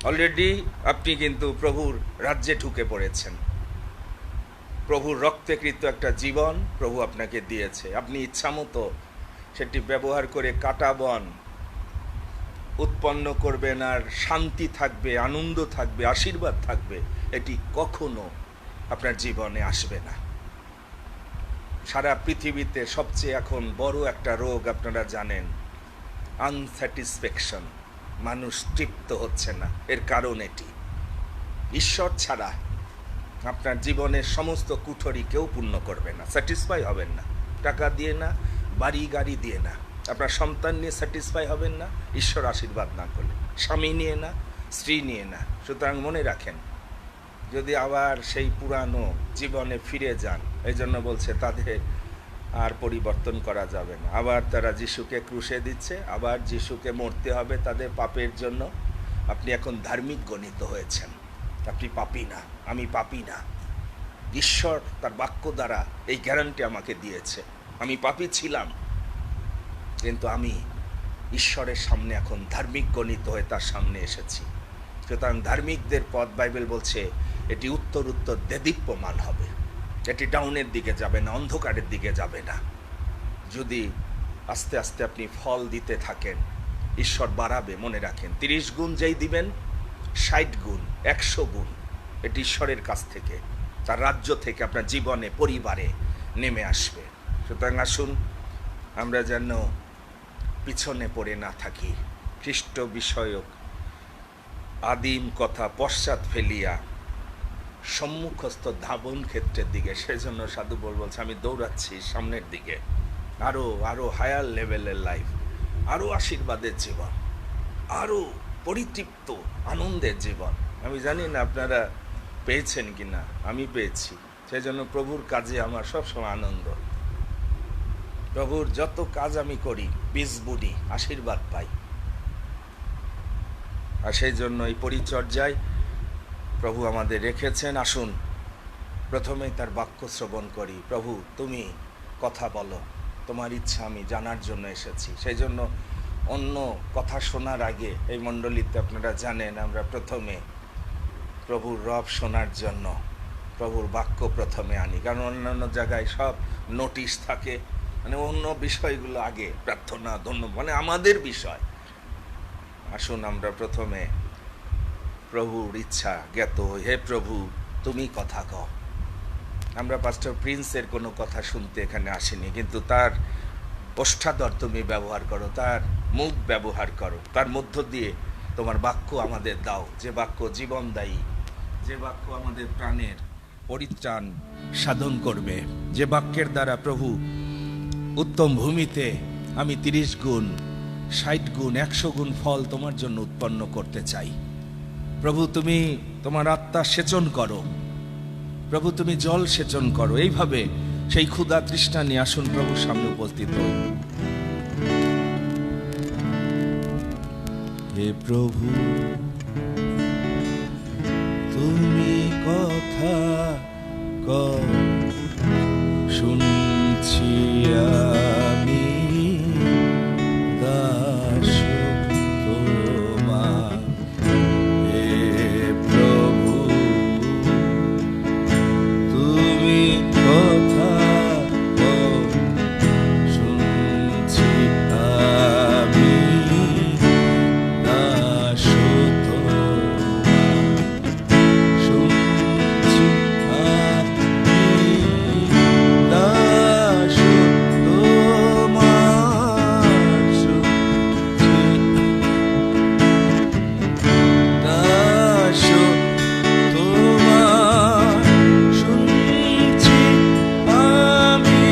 অলরেডি আপনি কিন্তু প্রভুর রাজ্যে ঢুকে পড়েছেন। প্রভুর রক্তেকৃত একটা জীবন প্রভু আপনাকে দিয়েছে। আপনি ইচ্ছামতো সেটি ব্যবহার করে কাটা বন উৎপন্ন করবেন, আর শান্তি থাকবে, আনন্দ থাকবে, আশীর্বাদ থাকবে, এটি কখনো আপনার জীবনে আসবে না। সারা পৃথিবীতে সবচেয়ে এখন বড় একটা রোগ আপনারা জানেন, আনস্যাটিসফ্যাকশন। মানুষ তৃপ্ত হচ্ছে না। এর কারণ এটি। ঈশ্বর ছাড়া আপনার জীবনের সমস্ত কুঠরি কেউ পূর্ণ করবে না, স্যাটিসফাই হবেন না। টাকা দিয়ে না, বাড়ি গাড়ি দিয়ে না, আপনার সন্তান নিয়ে স্যাটিসফাই হবেন না ঈশ্বর আশীর্বাদ না করলে, স্বামী নিয়ে না, স্ত্রী নিয়ে না। সুতরাং মনে রাখেন, যদি আবার সেই পুরানো জীবনে ফিরে যান, এই জন্য বলছে তাদের আর পরিবর্তন করা যাবে না। আবার তারা যিশুকে ক্রুশে দিচ্ছে, আবার যিশুকে মরতে হবে তাদের পাপের জন্য। আপনি এখন ধার্মিক গণিত হয়েছেন। আপনি পাপী না, আমি পাপী না। ঈশ্বর তার বাক্য দ্বারা এই গ্যারান্টি আমাকে দিয়েছে। আমি পাপী ছিলাম, কিন্তু আমি ঈশ্বরের সামনে এখন ধার্মিক গণিত হয়ে তার সামনে এসেছি। সুতরাং ধার্মিকদের পথ বাইবেল বলছে এটি উত্তর উত্তর দেদীপ্যমান হবে। এটি ডাউনের দিকে যাবে না, অন্ধকারের দিকে যাবে না। যদি আস্তে আস্তে আপনি ফল দিতে থাকেন, ঈশ্বর বাড়াবে। মনে রাখেন, 30 গুণ যেই দিবেন, 60 গুণ, 100 গুণ, এটি ঈশ্বরের কাছ থেকে, তার রাজ্য থেকে আপনার জীবনে, পরিবারে নেমে আসবে। সুতরাং আসুন আমরা যেন পিছনে পড়ে না থাকি, খ্রিস্ট বিষয়ক আদিম কথা পশ্চাৎ ফেলিয়া সম্মুখস্থ ধাবন ক্ষেত্রের দিকে। সেজন্য সাধু বলছে আমি দৌড়াচ্ছি সামনের দিকে, আরো হায়ার লেভেলের লাইফ। আরো আশীর্বাদের জীবন, আরো পরিতৃপ্ত আনন্দের জীবন। আমি জানি না আপনারা পেয়েছেন কিনা, আমি পেয়েছি। সেই জন্য প্রভুর কাজে আমার সবসময় আনন্দ। প্রভুর যত কাজ আমি করি বীজবুনি আশীর্বাদ পাই। আর সেই জন্য এই পরিচর্যায় প্রভু আমাদের রেখেছেন। আসুন প্রথমেই তার বাক্য শ্রবণ করি। প্রভু তুমি কথা বলো, তোমার ইচ্ছা আমি জানার জন্য এসেছি। সেই জন্য অন্য কথা শোনার আগে এই মণ্ডলীতে আপনারা জানেন আমরা প্রথমে প্রভুর রব শোনার জন্য প্রভুর বাক্য প্রথমে আনি, কারণ অন্যান্য জায়গায় সব নোটিশ থাকে, মানে অন্য বিষয়গুলো আগে, প্রার্থনা ধন্যবাদ মানে আমাদের বিষয়। আসুন আমরা প্রথমে প্রভুর ইচ্ছা জ্ঞাত হই। হে প্রভু তুমি কথা কও। আমরা পাস্টর প্রিন্সের কোনো কথা শুনতে এখানে আসিনি, কিন্তু তার ওষ্ঠাধর তুমি ব্যবহার করো, তার মুখ ব্যবহার করো, তার মধ্য দিয়ে তোমার বাক্য আমাদের দাও, যে বাক্য জীবনদায়ী, যে বাক্য আমাদের প্রাণের পরিত্রাণ সাধন করবে, যে বাক্যের দ্বারা প্রভু উত্তম ভূমিতে আমি 30 গুণ 60 গুণ 100 গুণ ফল তোমার জন্য উৎপন্ন করতে চাই। প্রভু তুমি তোমার আত্মা সেচন করো, প্রভু তুমি জল সেচন করো। এইভাবে সেই ক্ষুধা তৃষ্ণা নিয়ে আসুন প্রভুর সামনে উপস্থিত হই। হে প্রভু তুমি কথা কও, শুনছি আমি দাস তোমার। হে প্রভু তুমি কথা কও, শুনছি আমি দাস তোমার। শুনছি আমি দাস তোমার। শুনছি দাস তোমার। শুনছি আমি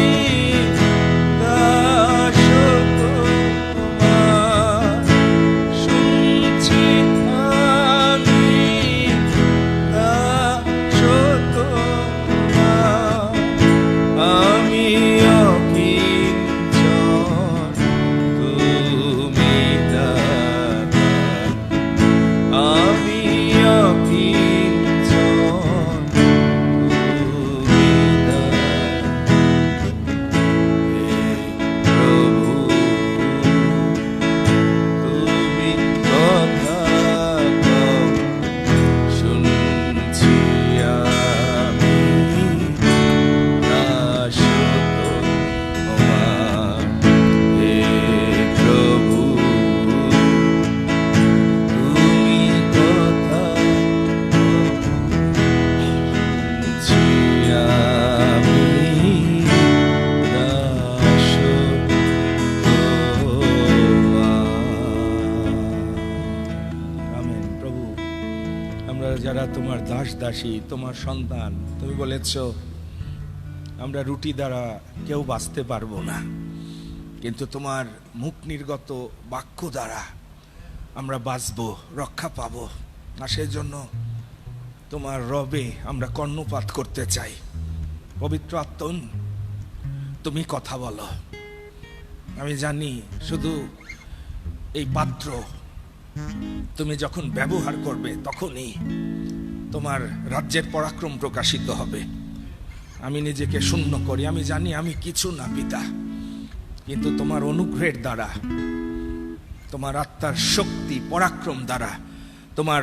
দাস তোমার। শুনছি আমি দাস তোমার। আমি অকিঞ্চন তুমি দাতা। আমি অকিঞ্চন তুমি দাতা। হে প্রভু তুমি কথা কও, শুনছি আমি দাস তোমার। হে প্রভু তুমি কথা কও, শুনছি আমি দাস আমেন। প্রভু আমরা যারা তোমার দাস দাসী, তোমার সন্তান, তুমি বলেছ আমরা রুটি দ্বারা কেউ বাঁচতে পারবো না, কিন্তু তোমার মুখ নির্গত বাক্য দ্বারা আমরা বাঁচবো, রক্ষা পাবো। আর সেই জন্য তোমার রবে আমরা কর্ণপাত করতে চাই। পবিত্র আত্মন তুমি কথা বলো। আমি জানি শুধু এই পাত্র তুমি যখন ব্যবহার করবে তখনই তোমার রাজ্যের পরাক্রম প্রকাশিত হবে। আমি নিজেকে শূন্য করি, আমি জানি আমি কিছু না পিতা, কিন্তু তোমার অনুগ্রহের দ্বারা, তোমার আত্মার শক্তি পরাক্রম দ্বারা তোমার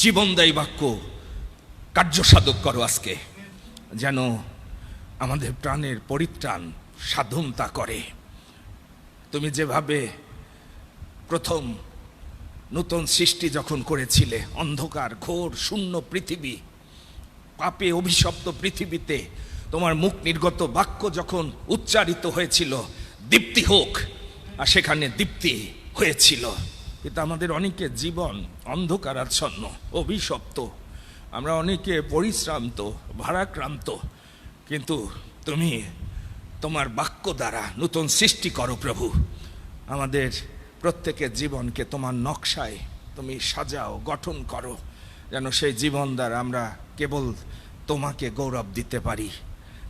জীবনদায়ী বাক্য কার্যসাধক করো আজকে, যেন আমাদের প্রাণের পরিত্রাণ সাধনতা করে। তুমি যেভাবে প্রথম নূতন সৃষ্টি যখন করেছিলে, অন্ধকার ঘোর শূন্য পৃথিবী, পাপে অভিশপ্ত পৃথিবীতে তোমার মুখ নির্গত বাক্য যখন উচ্চারিত হয়েছিল, দীপ্তি হোক, আর সেখানে দীপ্তি হয়েছিল। কিন্তু আমাদের অনেকে জীবন অন্ধকারাচ্ছন্ন, অভিশপ্ত, আমরা অনেকে পরিশ্রান্ত, ভারাক্রান্ত, কিন্তু তুমি তোমার বাক্য দ্বারা নূতন সৃষ্টি করো প্রভু। আমাদের প্রত্যেকের জীবনকে তোমার নকশায় তুমি সাজাও, গঠন করো, যেন সেই জীবন দ্বারা আমরা কেবল তোমাকে গৌরব দিতে পারি,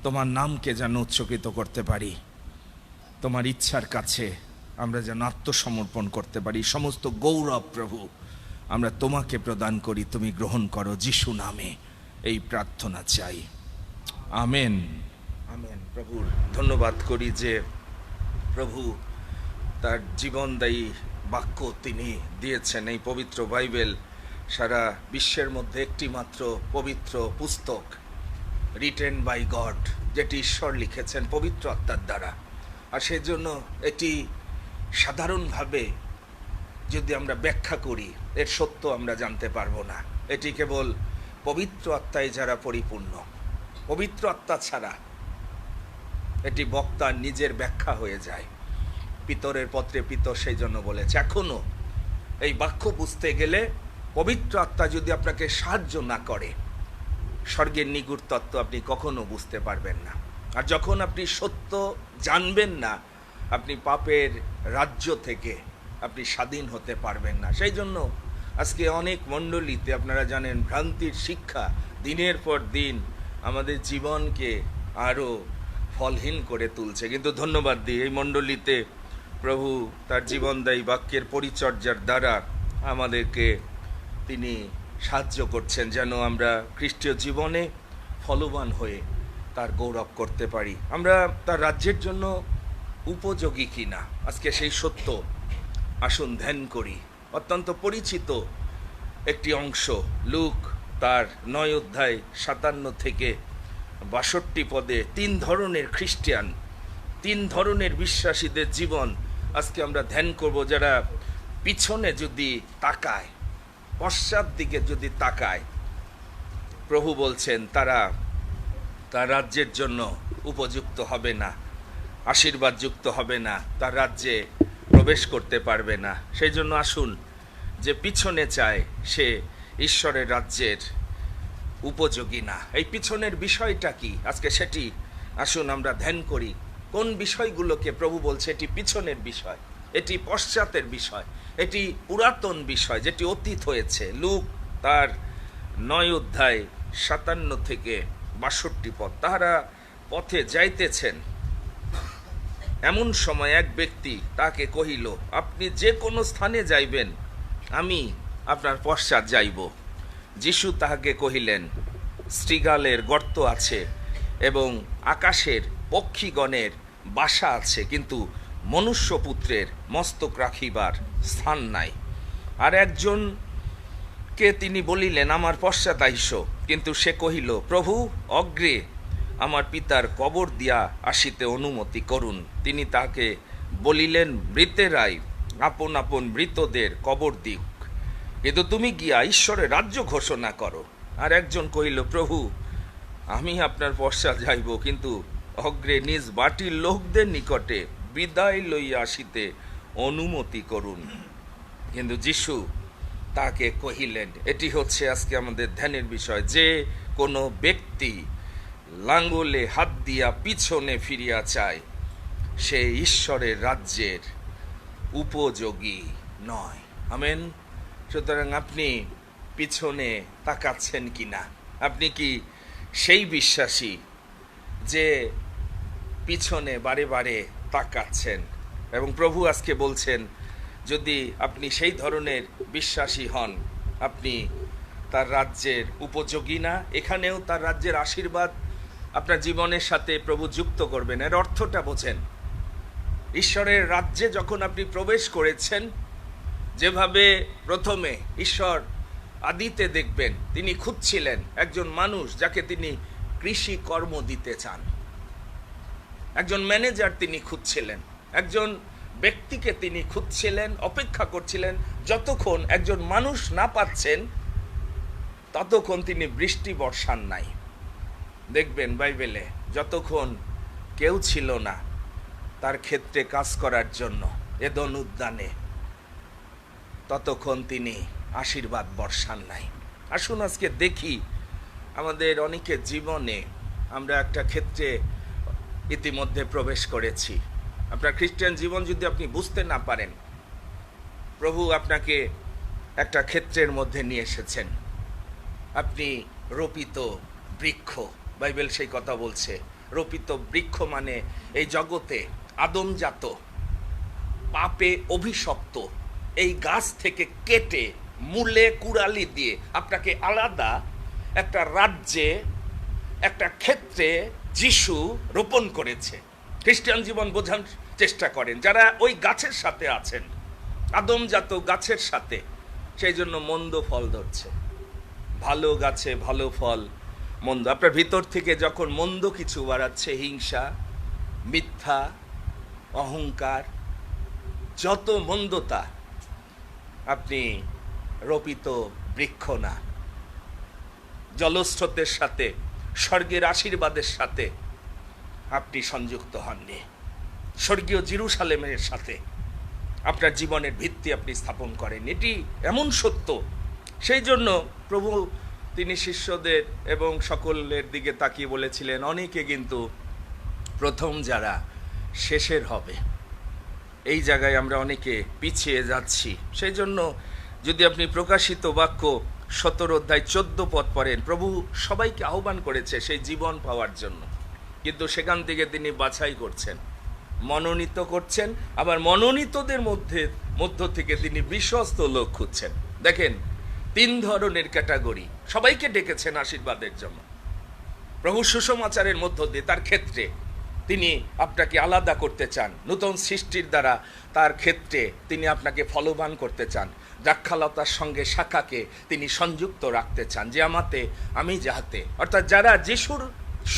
তোমার নামকে যেন উৎসর্গিত করতে পারি, তোমার ইচ্ছার কাছে আমরা যেন আত্মসমর্পণ করতে পারি। সমস্ত গৌরব প্রভু আমরা তোমাকে প্রদান করি, তুমি গ্রহণ করো। যিশু নামে এই প্রার্থনা চাই, আমেন। আমেন। প্রভুর ধন্যবাদ করি যে প্রভু তার জীবনদায়ী বাক্য তিনি দিয়েছেন। এই পবিত্র বাইবেল সারা বিশ্বের মধ্যে একটি মাত্র পবিত্র পুস্তক, রিটেন বাই গড, যেটি ঈশ্বর লিখেছেন পবিত্র আত্মার দ্বারা। আর সেই জন্য এটি সাধারণভাবে যদি আমরা ব্যাখ্যা করি, এর সত্য আমরা জানতে পারবো না। এটি কেবল পবিত্র আত্মায় যারা পরিপূর্ণ, পবিত্র আত্মা ছাড়া এটি বক্তার নিজের ব্যাখ্যা হয়ে যায়। পিতরের পত্রে পিতর সেই জন্য বলেছে, এখনো এই বাক্য বুঝতে গেলে পবিত্র আত্মা যদি আপনাকে সাহায্য না করে, স্বর্গের নিগুড় তত্ত্ব আপনি কখনো বুঝতে পারবেন না। আর যখন আপনি সত্য জানবেন না, আপনি পাপের রাজ্য থেকে আপনি স্বাধীন হতে পারবেন না। সেই জন্য আজকে অনেক মণ্ডলীতে আপনারা জানেন ভ্রান্তির শিক্ষা দিনের পর দিন আমাদের জীবনকে আরও ফলহীন করে তুলছে। কিন্তু ধন্যবাদ দিই, এই মণ্ডলীতে প্রভু তার জীবনদায়ী বাক্যের পরিচর্যার দ্বারা আমাদেরকে তিনি সাহায্য করছেন, যেন আমরা খ্রিস্টীয় জীবনে ফলবান হয়ে তার গৌরব করতে পারি। আমরা তার রাজ্যের জন্য উপযোগী কিনা আজকে সেই সত্য আসুন ধ্যান করি। অত্যন্ত পরিচিত একটি অংশ, লুক তার 9 অধ্যায় 57 থেকে 62 পদে 3 ধরনের খ্রিস্টান, 3 ধরনের বিশ্বাসীদের জীবন আজকে আমরা ধ্যান করব। যারা পিছনে যদি তাকায়, পশ্চাৎ দিকে যদি তাকায়, প্রভু বলছেন তারা তার রাজ্যের জন্য উপযুক্ত হবে না, আশীর্বাদযুক্ত হবে না, তার রাজ্যে প্রবেশ করতে পারবে না। সেই জন্য আসুন, যে পিছনে চায় সে ঈশ্বরের রাজ্যের উপযোগী না। এই পিছনের বিষয়টা কি আজকে সেটি আসুন আমরা ধ্যান করি। কোন বিষয়গুলোকে প্রভু বলছে এটি পিছনের বিষয়, এটি পশ্চাতের বিষয়, এটি পুরাতন বিষয় যেটি অতীত হয়েছে। লুক তার 9 অধ্যায় 57 থেকে 62 পদ। তাহারা পথে যাইতেছেন, এমন সময় এক ব্যক্তি তাকে কহিল, আপনি যে কোনো স্থানে যাইবেন, আমি আপনার পশ্চাৎ যাইব। যিশু তাহাকে কহিলেন, শৃগালের গর্ত আছে এবং আকাশের পক্ষীগণের বাসা আছে, কিন্তু মনুষ্যপুত্রের মস্তক রাখিবার স্থান নাই। আর একজনকে তিনি বলিলেন, আমার পশ্চাৎ আইস। কিন্তু সে কহিল, প্রভু, অগ্রে আমার পিতার কবর দিয়া আসিতে অনুমতি করুন। তিনি তাকে বলিলেন, মৃতেরাই আপন আপন মৃতদের কবর দিক, কিন্তু তুমি গিয়া ঈশ্বরের রাজ্য ঘোষণা করো। আর একজন কহিল, প্রভু, আমি আপনার পশ্চাৎ যাইব, কিন্তু অগ্রে নিজ বাটির লোকদের নিকটে বিদায় লইয়া আসিতে অনুমতি করুন। কিন্তু যিশু তাকে কহিলেন, এটি হচ্ছে আজকে আমাদের ধ্যানের বিষয়, যে কোনো ব্যক্তি লাঙ্গলে হাত দিয়া পিছনে ফিরিয়া চায়, সে ঈশ্বরের রাজ্যের উপযোগী নয়। আমেন। সুতরাং আপনি পিছনে তাকাচ্ছেন কিনা? আপনি কি সেই বিশ্বাসী যে পিছনে বারে বারে তাকাচ্ছেন? এবং প্রভু আজকে বলছেন, যদি আপনি সেই ধরনের বিশ্বাসী হন, আপনি তার রাজ্যের উপযোগী না। এখানেও তার রাজ্যের আশীর্বাদ আপনার জীবনের সাথে প্রভু যুক্ত করবেন। এর অর্থটা বোঝেন। ঈশ্বরের রাজ্যে যখন আপনি প্রবেশ করেছেন, যেভাবে প্রথমে ঈশ্বর আদিতে দেখবেন, তিনি খুঁজছিলেন একজন মানুষ যাকে তিনি কৃষি কর্ম দিতে চান, একজন ম্যানেজার তিনি খুঁজছিলেন, একজন ব্যক্তিকে তিনি খুঁজছিলেন, অপেক্ষা করছিলেন। যতক্ষণ একজন মানুষ না পাচ্ছেন, ততক্ষণ তিনি বৃষ্টি বর্ষান নাই। দেখবেন বাইবেলে, যতক্ষণ কেউ ছিল না তার ক্ষেত্রে কাজ করার জন্য এদন উদ্যানে, ততক্ষণ তিনি আশীর্বাদ বর্ষান নাই। আসুন আজকে দেখি আমাদের অনেকের জীবনে আমরা একটা ক্ষেত্রে ইতিমধ্যে প্রবেশ করেছি। আপনার খ্রিস্টান জীবন যদি আপনি বুঝতে না পারেন, প্রভু আপনাকে একটা ক্ষেত্রের মধ্যে নিয়ে এসেছেন। আপনি রোপিত বৃক্ষ, বাইবেল সেই কথা বলছে। রোপিত বৃক্ষ মানে এই জগতে আদমজাত, পাপে অভিশপ্ত এই গাছ থেকে কেটে মূলে কুড়ালি দিয়ে আপনাকে আলাদা একটা রাজ্যে, একটা ক্ষেত্রে যিশু রোপণ করেছে। খ্রিস্টান জীবন বোঝার চেষ্টা করেন যারা ওই গাছের সাথে আছেন, আদমজাত গাছের সাথে, সেই জন্য মন্দ ফল ধরছে। ভালো গাছে ভালো ফল, মন্দ। আপনার ভিতর থেকে যখন মন্দ কিছু বাড়াচ্ছে, হিংসা, মিথ্যা, অহংকার, যত মন্দতা, আপনি রোপিত বৃক্ষ না। জলস্রোতের সাথে, স্বর্গের আশীর্বাদের সাথে আপনি সংযুক্ত হননি। স্বর্গীয় জেরুসালেমের সাথে আপনার জীবনের ভিত্তি আপনি স্থাপন করেন। এটি এমন সত্য। সেই জন্য প্রভু তিনি শিষ্যদের এবং সকলের দিকে তাকিয়ে বলেছিলেন, অনেকে কিন্তু প্রথম যারা শেষের হবে। এই জায়গায় আমরা অনেকে পিছিয়ে যাচ্ছি। সেই জন্য যদি আপনি প্রকাশিত বাক্য 17 অধ্যায় 14 পদ পড়েন, প্রভু সবাইকে আহ্বান করেছে সেই জীবন পাওয়ার জন্য, কিন্তু সেখান থেকে তিনি বাছাই করছেন, মনোনীত করছেন, আবার মনোনীতদের মধ্য থেকে তিনি বিশ্বস্ত লোক খুঁজছেন। দেখেন, 3 ধরনের ক্যাটাগরি। সবাইকে ডেকেছেন আশীর্বাদের জন্য। প্রভু সুসমাচারের মধ্য দিয়ে তার ক্ষেত্রে তিনি আপনাকে আলাদা করতে চান। নূতন সৃষ্টির দ্বারা তার ক্ষেত্রে তিনি আপনাকে ফলবান করতে চান। দ্রাক্ষালতার সঙ্গে শাখাকে তিনি সংযুক্ত রাখতে চান, যে আমাতে আমি যাহাতে, অর্থাৎ যারা যিশুর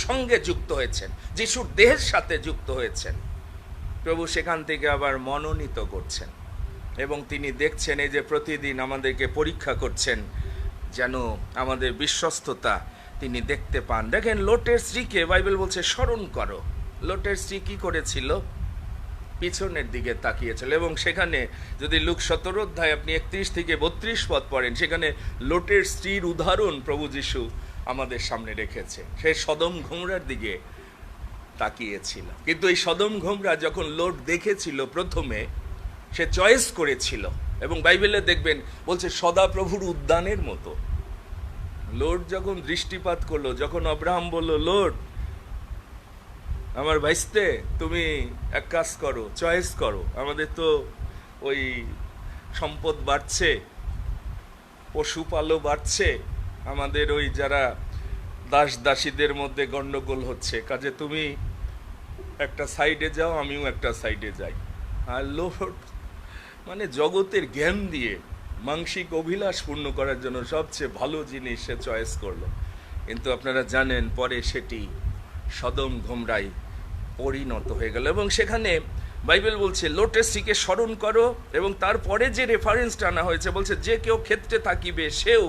সঙ্গে যুক্ত হয়েছেন, যিশুর দেহের সাথে যুক্ত হয়েছেন, প্রভু সেখান থেকে আবার মনোনীত করছেন। এবং তিনি দেখছেন এই যে প্রতিদিন আমাদেরকে পরীক্ষা করছেন, যেন আমাদের বিশ্বস্ততা তিনি দেখতে পান। দেখেন, লোটের স্ত্রীকে বাইবেল বলছে স্মরণ করো। লোটের স্ত্রী কি করেছিল? পিছনের দিকে তাকিয়েছিল। এবং সেখানে যদি লুক 17 অধ্যায় আপনি 31 থেকে 32 পদ পড়েন, সেখানে লোটের স্ত্রীর উদাহরণ প্রভু যিশু আমাদের সামনে রেখেছে। সে সদম গমরার দিকে তাকিয়েছিল। কিন্তু এই সদম গমরা যখন লোট দেখেছিল, প্রথমে সে চয়েস করেছিল। এবং বাইবেলে দেখবেন বলছে সদাপ্রভুর উদ্যানের মতো। লোট যখন দৃষ্টিপাত করলো, যখন আব্রাহাম বলল, লোট আমার ভাইস্তে, তুমি এক কাজ করো, চয়েস করো, আমাদের তো ওই সম্পদ বাড়ছে, পশুপালও বাড়ছে, আমাদের ওই যারা দাস দাসীদের মধ্যে গন্ডগোল হচ্ছে, কাজে তুমি একটা সাইডে যাও, আমিও একটা সাইডে যাই। আর লোট মানে জগতের জ্ঞান দিয়ে মানসিক অভিলাষ পূর্ণ করার জন্য সবচেয়ে ভালো জিনিস সে চয়েস করলো। কিন্তু আপনারা জানেন পরে সেটি সদম গমরায় পরিণত হয়ে গেল। এবং সেখানে বাইবেল বলছে লোটের স্ত্রীকে স্মরণ করো, এবং তারপরে যে রেফারেন্সটা আনা হয়েছে বলছে যে কেউ ক্ষেত্রে থাকিবে সেও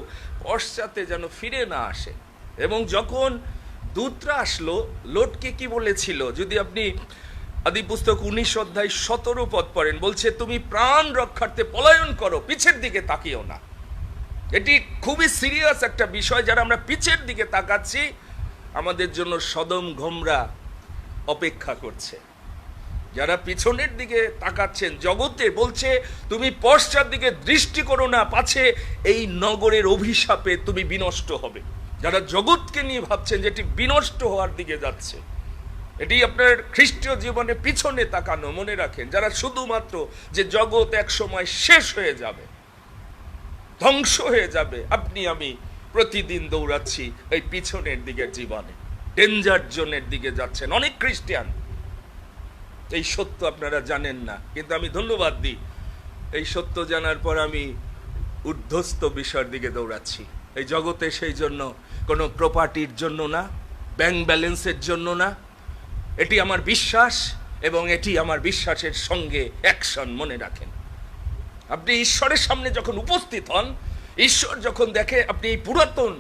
পশ্চাতে যেন ফিরে না আসে। এবং যখন দূতরা আসলো, লোটকে কি বলেছিল? যদি আপনি আদি পুস্তক 19 অধ্যায় 17 পদ পড়েন, বলছে তুমি প্রাণ রক্ষার্থে পলায়ন করো, পিছের দিকে তাকিও না। এটি খুবই সিরিয়াস একটা বিষয়। যারা আমরা পিছের দিকে তাকাচ্ছি, আমাদের জন্য সদম গমরা অপেক্ষা করছে। যারা পিছনের দিকে তাকাচ্ছেন, জগতে বলছে তুমি পশ্চাৎ দিকে দৃষ্টি করো না, পাছে এই নগরের অভিশাপে তুমি বিনষ্ট হবে। যারা জগৎকে নিয়ে ভাবছেন যেটি বিনষ্ট হওয়ার দিকে যাচ্ছে, এটি আপনার খ্রিস্টীয় জীবনে পিছনে তাকানো। মনে রাখেন, যারা শুধুমাত্র যে জগৎ এক সময় শেষ হয়ে যাবে, ধ্বংস হয়ে যাবে, আপনি আমি প্রতিদিন দৌড়াচ্ছি এই পিছনের দিকের জীবনে, ডেঞ্জার জোনের দিকে যাচ্ছেন অনেক খ্রিস্টান। এই সত্য আপনারা জানেন না, কিন্তু আমি ধন্যবাদ দিই, এই সত্য জানার পর আমি ঊর্ধ্বস্ত বিষয়ের দিকে দৌড়াচ্ছি। এই জগতে সেই জন্য কোনো প্রপার্টির জন্য না, ব্যাংক ব্যালেন্সের জন্য না। এটি আমার বিশ্বাস, এবং এটি আমার বিশ্বাসের সঙ্গে অ্যাকশন। মনে রাখেন, আপনি ঈশ্বরের সামনে যখন উপস্থিত হন, ঈশ্বর যখন দেখে আপনি এই পুরাতন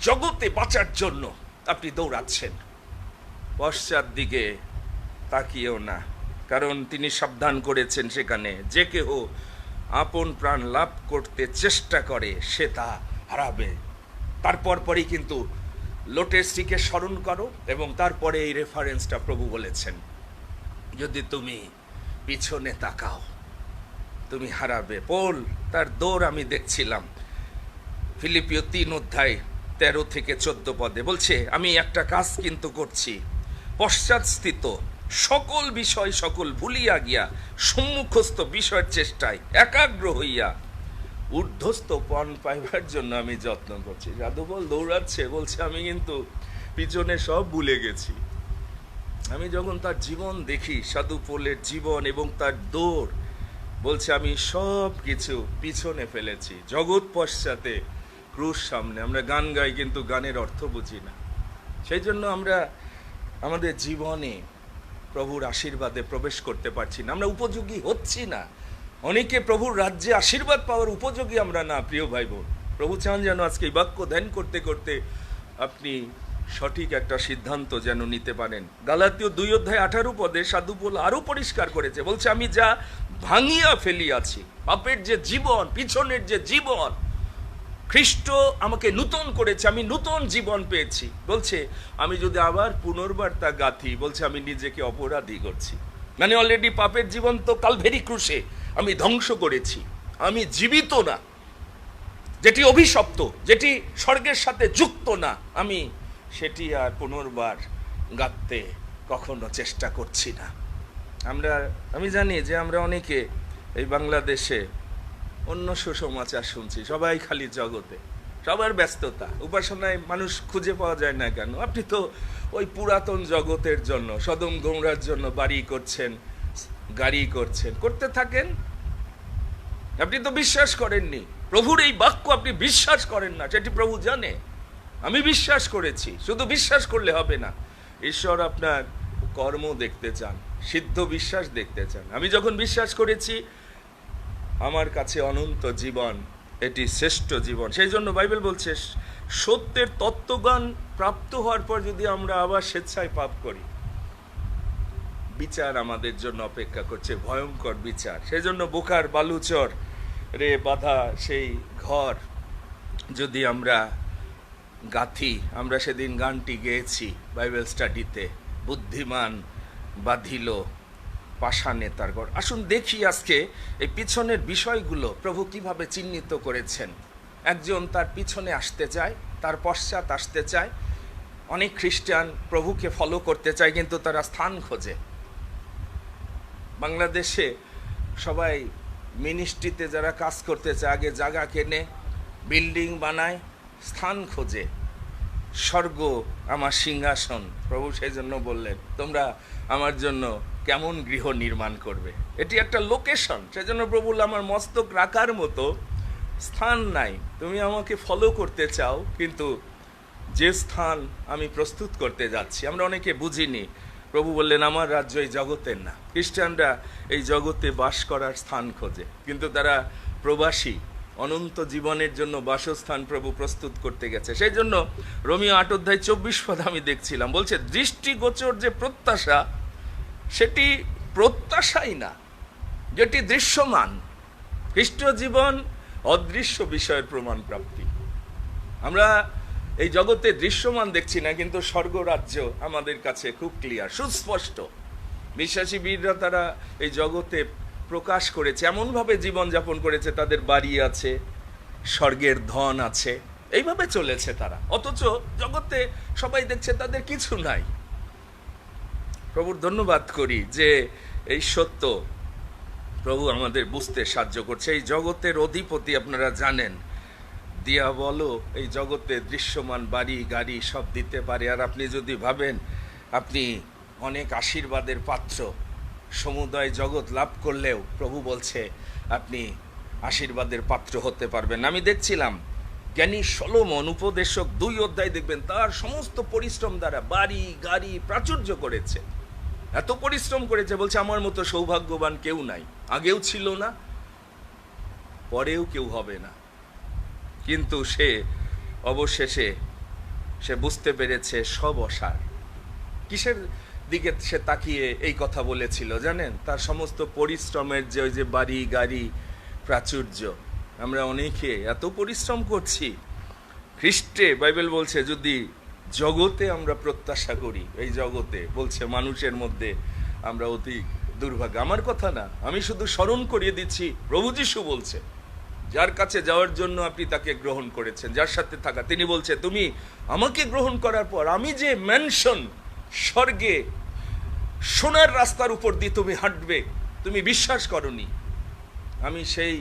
জগতে বাঁচার জন্য আপনি দৌড়াচ্ছেন, পশ্চাৎ দিকে তাকিয়েও না। কারণ তিনি সাবধান করেছেন সেখানে, যে কেহ আপন প্রাণ লাভ করতে চেষ্টা করে সে তা হারাবে। তারপর পরেই কিন্তু লোটের স্ত্রীকে স্মরণ করো, এবং তারপরে এই রেফারেন্সটা প্রভু বলেছেন, যদি তুমি পিছনে তাকাও তুমি হারাবে। পৌল তার দৌড় আমি দেখছিলাম ফিলিপিও 3:13-14 পদে বলছে, আমি একটা কাজ কিন্তু করছি, পশ্চাৎস্থিত সকল বিষয় সকল ভুলিয়া গিয়া সম্মুখস্থ বিষয়ের চেষ্টায় একাগ্র হইয়া ঊর্ধ্বস্থ পণ পাইবার জন্য আমি যত্ন করছি। সাধু পৌল দৌড়াচ্ছে, বলছে আমি কিন্তু পিছনে সব ভুলে গেছি। আমি যখন তার জীবন দেখি, সাধু পৌলের জীবন এবং তার দৌড়, বলছে আমি সব কিছু পিছনে ফেলেছি, জগৎ পশ্চাতে ক্রুশ সামনে। আমরা গান গাই কিন্তু গানের অর্থ বুঝি না। সেই জন্য আমরা আমাদের জীবনে প্রভুর আশীর্বাদে প্রবেশ করতে পারছি না, আমরা উপযোগী হচ্ছি না। অনেকে প্রভুর রাজ্যে আশীর্বাদ পাওয়ার উপযোগী আমরা না। প্রিয় ভাই বোন, প্রভু চান যেন আজকে এই বাক্য ধ্যান করতে করতে আপনি সঠিক একটা সিদ্ধান্ত যেন নিতে পারেন। গালাতীয় 2:18 পদে সাধু পৌল আরো পরিষ্কার করেছে, বলছে আমি যা ভাঙিয়া ফেলিয়াছি, পাপের যে জীবন, পিছনের যে জীবন, খ্রিস্ট আমাকে নূতন করেছে, আমি নূতন জীবন পেয়েছি। বলছে আমি যদি আবার পুনর্বার তা গাঁথি, বলছে আমি নিজেকে অপরাধী করছি। মানে অলরেডি পাপের জীবন তো কালভেরি ক্রুশে আমি ধ্বংস করেছি, আমি জীবিত না, যেটি অভিশপ্ত, যেটি স্বর্গের সাথে যুক্ত না, আমি সেটি আর পুনর্বার গাঁথতে কখনো চেষ্টা করছি না। আমি জানি যে আমরা অনেকে এই বাংলাদেশে অন্য সুসমাচার শুনছি, সবাই খালি জগতে, সবার ব্যস্ততা, উপাসনায় মানুষ খুঁজে পাওয়া যায় না কেন? আপনি তো ওই পুরাতন জগতের জন্য, সদম গমরার জন্য বাড়ি করছেন, গাড়ি করছেন, করতে থাকেন। আপনি তো বিশ্বাস করেননি, প্রভুর এই বাক্য আপনি বিশ্বাস করেন না, সেটি প্রভু জানে। আমি বিশ্বাস করেছি, শুধু বিশ্বাস করলে হবে না, ঈশ্বর আপনার কর্ম দেখতে চান, সিদ্ধ বিশ্বাস দেখতে চান। আমি যখন বিশ্বাস করেছি, আমার কাছে অনন্ত জীবন এটি শ্রেষ্ঠ জীবন। সেই জন্য বাইবেল বলছে সত্যের তত্ত্বজ্ঞান প্রাপ্ত হওয়ার পর যদি আমরা আবার স্বেচ্ছায় পাপ করি, বিচার আমাদের জন্য অপেক্ষা করছে, ভয়ঙ্কর বিচার। সেই জন্য বোকার বালুচর রে বাঁধা সেই ঘর যদি আমরা গাথি, আমরা সেদিন গানটি গেয়েছি বাইবেল স্টাডিতে, বুদ্ধিমান বাঁধিল পাষাণে তার ঘর। আসুন দেখি আজকে এই পিছনের বিষয়গুলো প্রভু কিভাবে চিহ্নিত করেছেন। একজন তার পিছনে আসতে চায়, তার পশ্চাৎ আসতে চায়। অনেক খ্রিস্টান প্রভুকে ফলো করতে চায়, কিন্তু তারা স্থান খোঁজে। বাংলাদেশে সবাই মিনিস্ট্রিতে যারা কাজ করতে চায়, আগে জায়গা কেনে, বিল্ডিং বানায়, স্থান খোঁজে। স্বর্গ আমার সিংহাসন, প্রভু সেই জন্য বললেন তোমরা আমার জন্য কেমন গৃহ নির্মাণ করবে। এটি একটা লোকেশন। সেই জন্য প্রভু আমার মস্তক রাখার মতো স্থান নাই। তুমি আমাকে ফলো করতে চাও, কিন্তু যে স্থান আমি প্রস্তুত করতে যাচ্ছি, আমরা অনেকে বুঝিনি। প্রভু বললেন আমার রাজ্য এই জগতের না। খ্রিস্টানরা এই জগতে বাস করার স্থান খোঁজে, কিন্তু তারা প্রবাসী, অনন্ত জীবনের জন্য বাসস্থান প্রভু প্রস্তুত করতে গেছে। সেই জন্য রোমিও 8:24 পদ আমি দেখছিলাম, বলছে দৃষ্টিগোচর যে প্রত্যাশা, সেটি প্রত্যাশাই না, যেটি দৃশ্যমান। খ্রিস্ট জীবন অদৃশ্য বিষয়ের প্রমাণ প্রাপ্তি। আমরা এই জগতে দৃশ্যমান দেখছি না, কিন্তু স্বর্গরাজ্য আমাদের কাছে খুব ক্লিয়ার, সুস্পষ্ট। বিশ্বাসী বীররা তারা এই জগতে প্রকাশ করেছে, এমনভাবে জীবনযাপন করেছে, তাদের বাড়ি আছে, স্বর্গের ধন আছে, এইভাবে চলেছে তারা। অথচ জগতে সবাই দেখছে তাদের কিছু নাই। প্রভুর ধন্যবাদ করি যে এই সত্য প্রভু আমাদের বুঝতে সাহায্য করছে। এই জগতের অধিপতি আপনারা জানেন, দিয়া বলো এই জগতে দৃশ্যমান বাড়ি গাড়ি সব দিতে পারে। আর আপনি যদি ভাবেন আপনি অনেক আশীর্বাদের পাত্র, সমুদয় জগৎ লাভ করলেও প্রভু বলছে আপনি আশীর্বাদের পাত্র হতে পারবেন। আমি দেখছিলাম জ্ঞানী সলোমন উপদেশক 2 অধ্যায় দেখবেন, তার সমস্ত পরিশ্রম দ্বারা বাড়ি গাড়ি প্রাচুর্য করেছে। এত পরিশ্রম করেছে, বলছে আমার মতো সৌভাগ্যবান কেউ নাই, আগেও ছিল না, পরেও কেউ হবে না। কিন্তু সে অবশেষে সে বুঝতে পেরেছে সব অসার। কিসের দিকে সে তাকিয়ে এই কথা বলেছিল জানেন? তার সমস্ত পরিশ্রমের যে ওই যে বাড়ি গাড়ি প্রাচুর্য। আমরা অনেকে এত পরিশ্রম করছি, খ্রিস্টে বাইবেল বলছে যদি জগতে আমরা প্রত্যাশা করি, এই জগতে বলছে মানুষের মধ্যে আমরা অতি দুর্ভাগ্য। আমার কথা না, আমি শুধু স্মরণ করিয়ে দিচ্ছি, প্রভু যিশু বলছে যার কাছে যাওয়ার জন্য আপনি তাকে গ্রহণ করেছেন, যার সাথে থাকা, তিনি বলছে তুমি আমাকে গ্রহণ করার পর আমি যে ম্যানশন স্বর্গে সোনার রাস্তার উপর দিয়ে তুমি হাঁটবে, তুমি বিশ্বাস করনি, আমি সেই